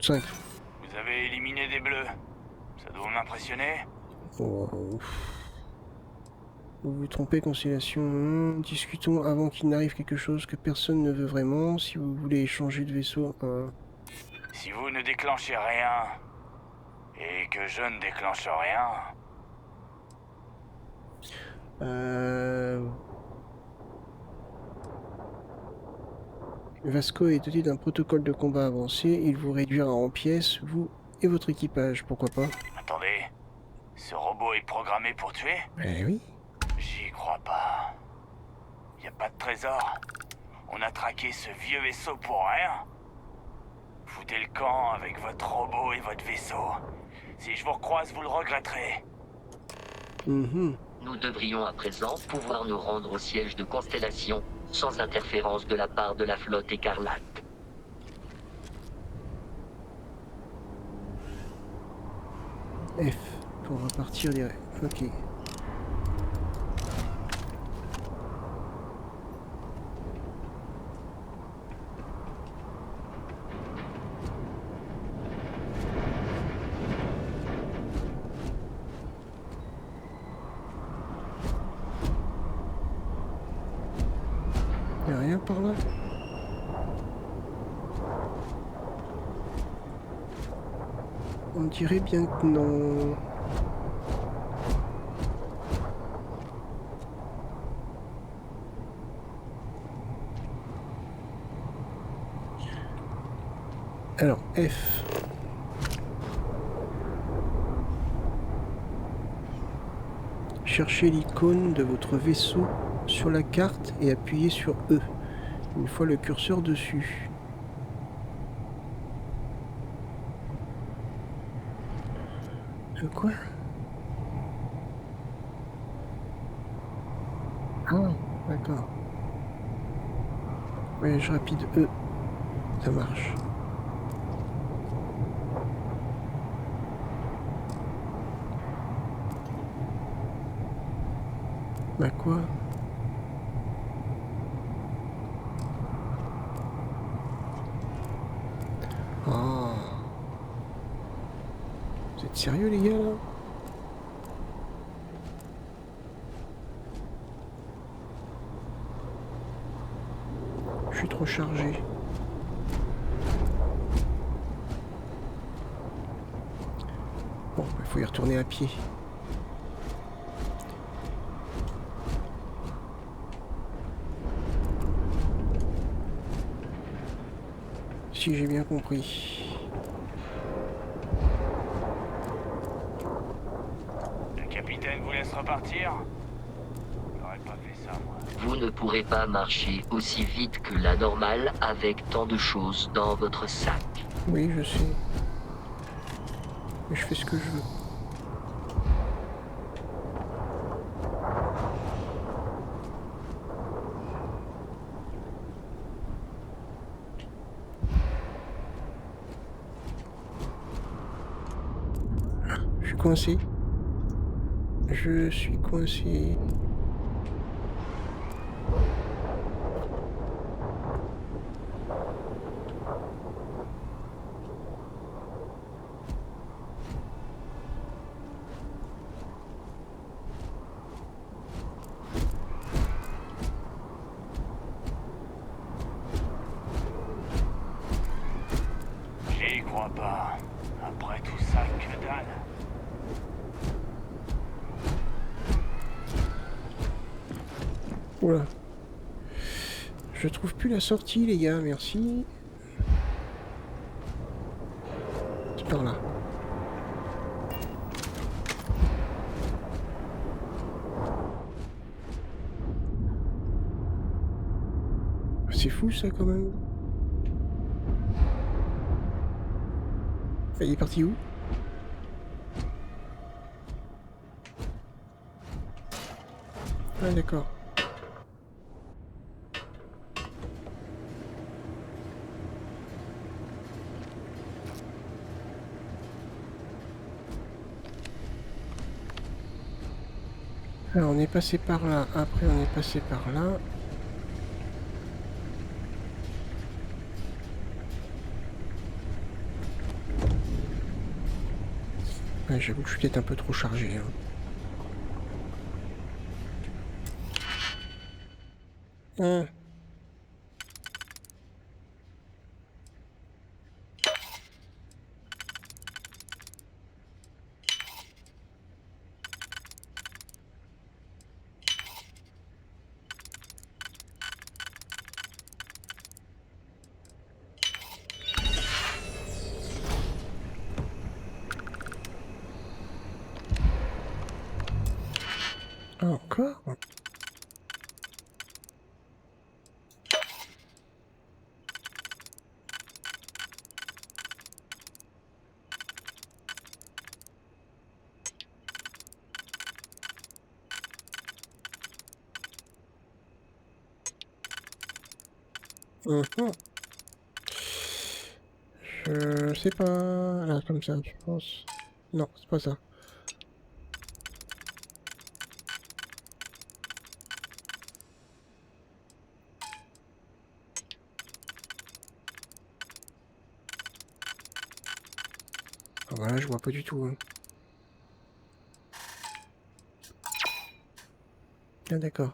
Speaker 1: 5.
Speaker 13: Vous avez éliminé des bleus. Ça doit m'impressionner.
Speaker 1: Oh. Vous vous trompez, Constellation. Discutons avant qu'il n'arrive quelque chose que personne ne veut vraiment. Si vous voulez changer de vaisseau...
Speaker 13: Si vous ne déclenchez rien, et que je ne déclenche rien...
Speaker 1: Vasco est doté d'un protocole de combat avancé. Il vous réduira en pièces, vous et votre équipage. Pourquoi pas?
Speaker 13: Attendez, ce robot est programmé pour tuer?
Speaker 1: Eh oui.
Speaker 13: J'y crois pas. Y a pas de trésor. On a traqué ce vieux vaisseau pour rien. Foutez le camp avec votre robot et votre vaisseau. Si je vous recroise, vous le regretterez.
Speaker 11: Nous devrions à présent pouvoir nous rendre au siège de Constellation sans interférence de la part de la flotte écarlate.
Speaker 1: F pour repartir direct. Ok. Y'a rien par là? On dirait bien que non. Alors, F. Cherchez l'icône de votre vaisseau sur la carte et appuyez sur E une fois le curseur dessus. Quoi? Ah, d'accord. Voyage rapide E. Ça marche. Bah quoi? Ah. Vous êtes sérieux les gars là? Je suis trop chargé. Bon, il faut y retourner à pied. Si j'ai bien compris.
Speaker 13: Le capitaine vous laisse repartir? J'aurais pas fait ça, moi.
Speaker 11: Vous ne pourrez pas marcher aussi vite que la normale avec tant de choses dans votre sac.
Speaker 1: Oui, je sais. Mais je fais ce que je veux. Je suis coincé. Je suis coincé.
Speaker 13: J'y crois pas. Après tout ça, que dalle.
Speaker 1: Oula. Je trouve plus la sortie les gars, merci. C'est par là. C'est fou ça quand même. Il est parti où? Ah d'accord. Alors on est passé par là, après on est passé par là. Ouais, j'avoue que je suis peut-être un peu trop chargé. Hein. Ah, encore? Je sais pas... Là, comme ça, je pense... Non, c'est pas ça. Ah, voilà, je vois pas du tout. Hein. Ah, d'accord.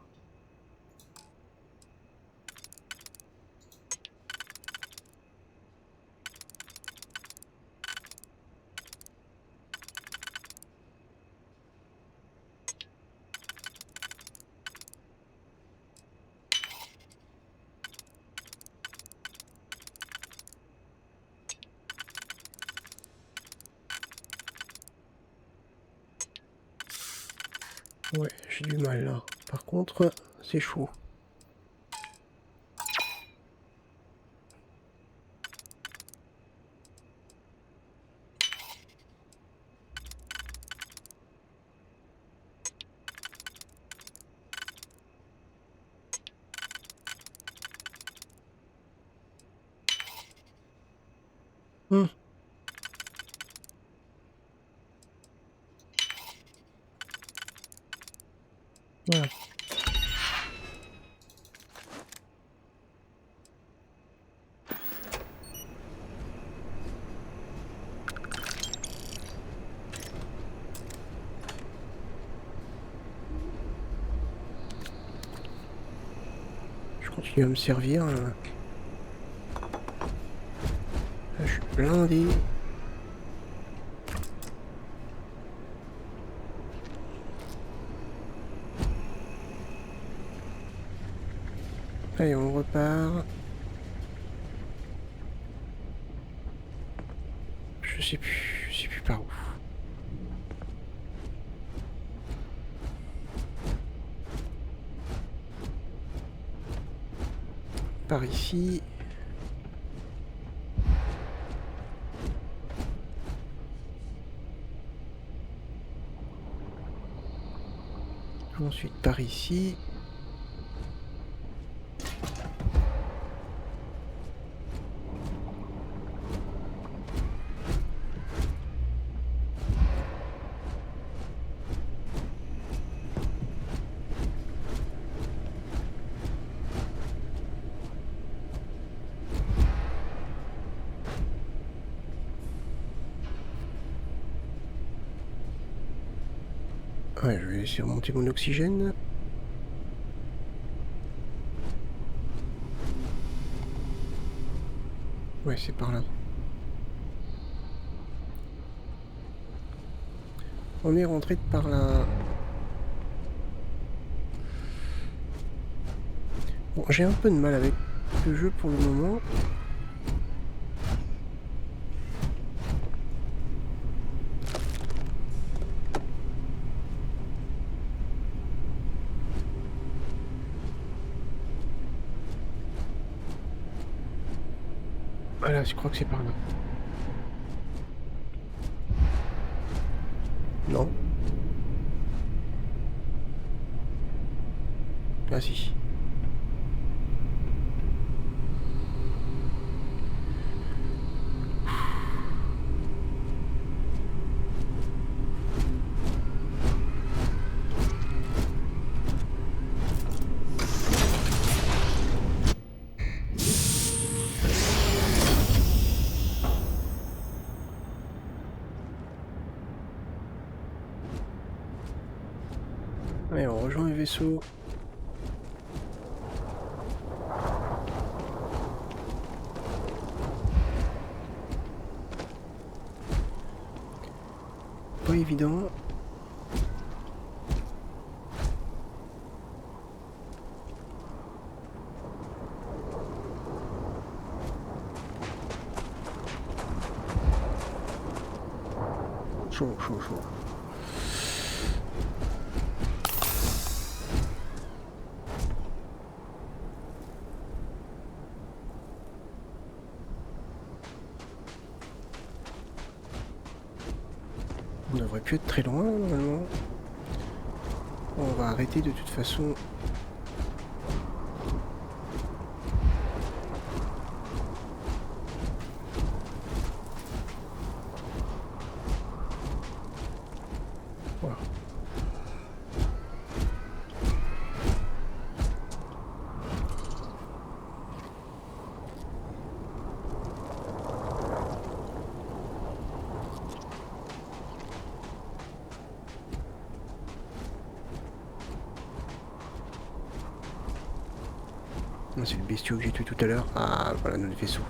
Speaker 1: Ouais, j'ai du mal là. Par contre, c'est chaud. Hum. Voilà. Je continue à me servir. Là, je suis blindé. Allez, on repart. Je sais plus par où. Par ici. Ensuite par ici. Ouais, je vais essayer de remonter mon oxygène. Ouais, c'est par là. On est rentré par là. Bon, j'ai un peu de mal avec le jeu pour le moment. Voilà, je crois que c'est par là. Non. Ah si. Allez, on rejoint le vaisseau. Pas évident. Chaud. On devrait plus être très loin normalement. On va arrêter de toute façon. Voilà. C'est le bestiau que j'ai tué tout à l'heure. Ah, voilà notre vaisseau.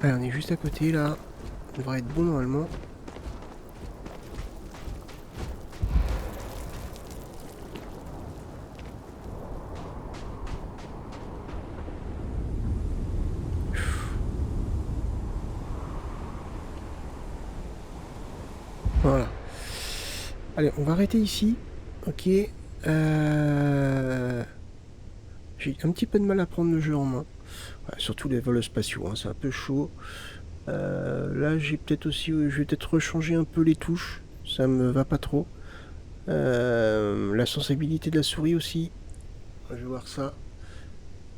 Speaker 1: Allez, on est juste à côté là. On devrait être bon normalement. Voilà. Allez, on va arrêter ici. Ok. J'ai un petit peu de mal à prendre le jeu en main. Ouais, surtout les vols spatiaux, hein, c'est un peu chaud. Là, j'ai peut-être aussi... Je vais peut-être rechanger un peu les touches. Ça me va pas trop. La sensibilité de la souris aussi. Je vais voir ça.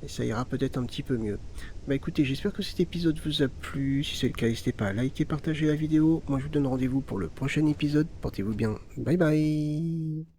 Speaker 1: Et ça ira peut-être un petit peu mieux. Bah écoutez, j'espère que cet épisode vous a plu. Si c'est le cas, n'hésitez pas à liker, partager la vidéo. Moi je vous donne rendez-vous pour le prochain épisode. Portez-vous bien. Bye bye.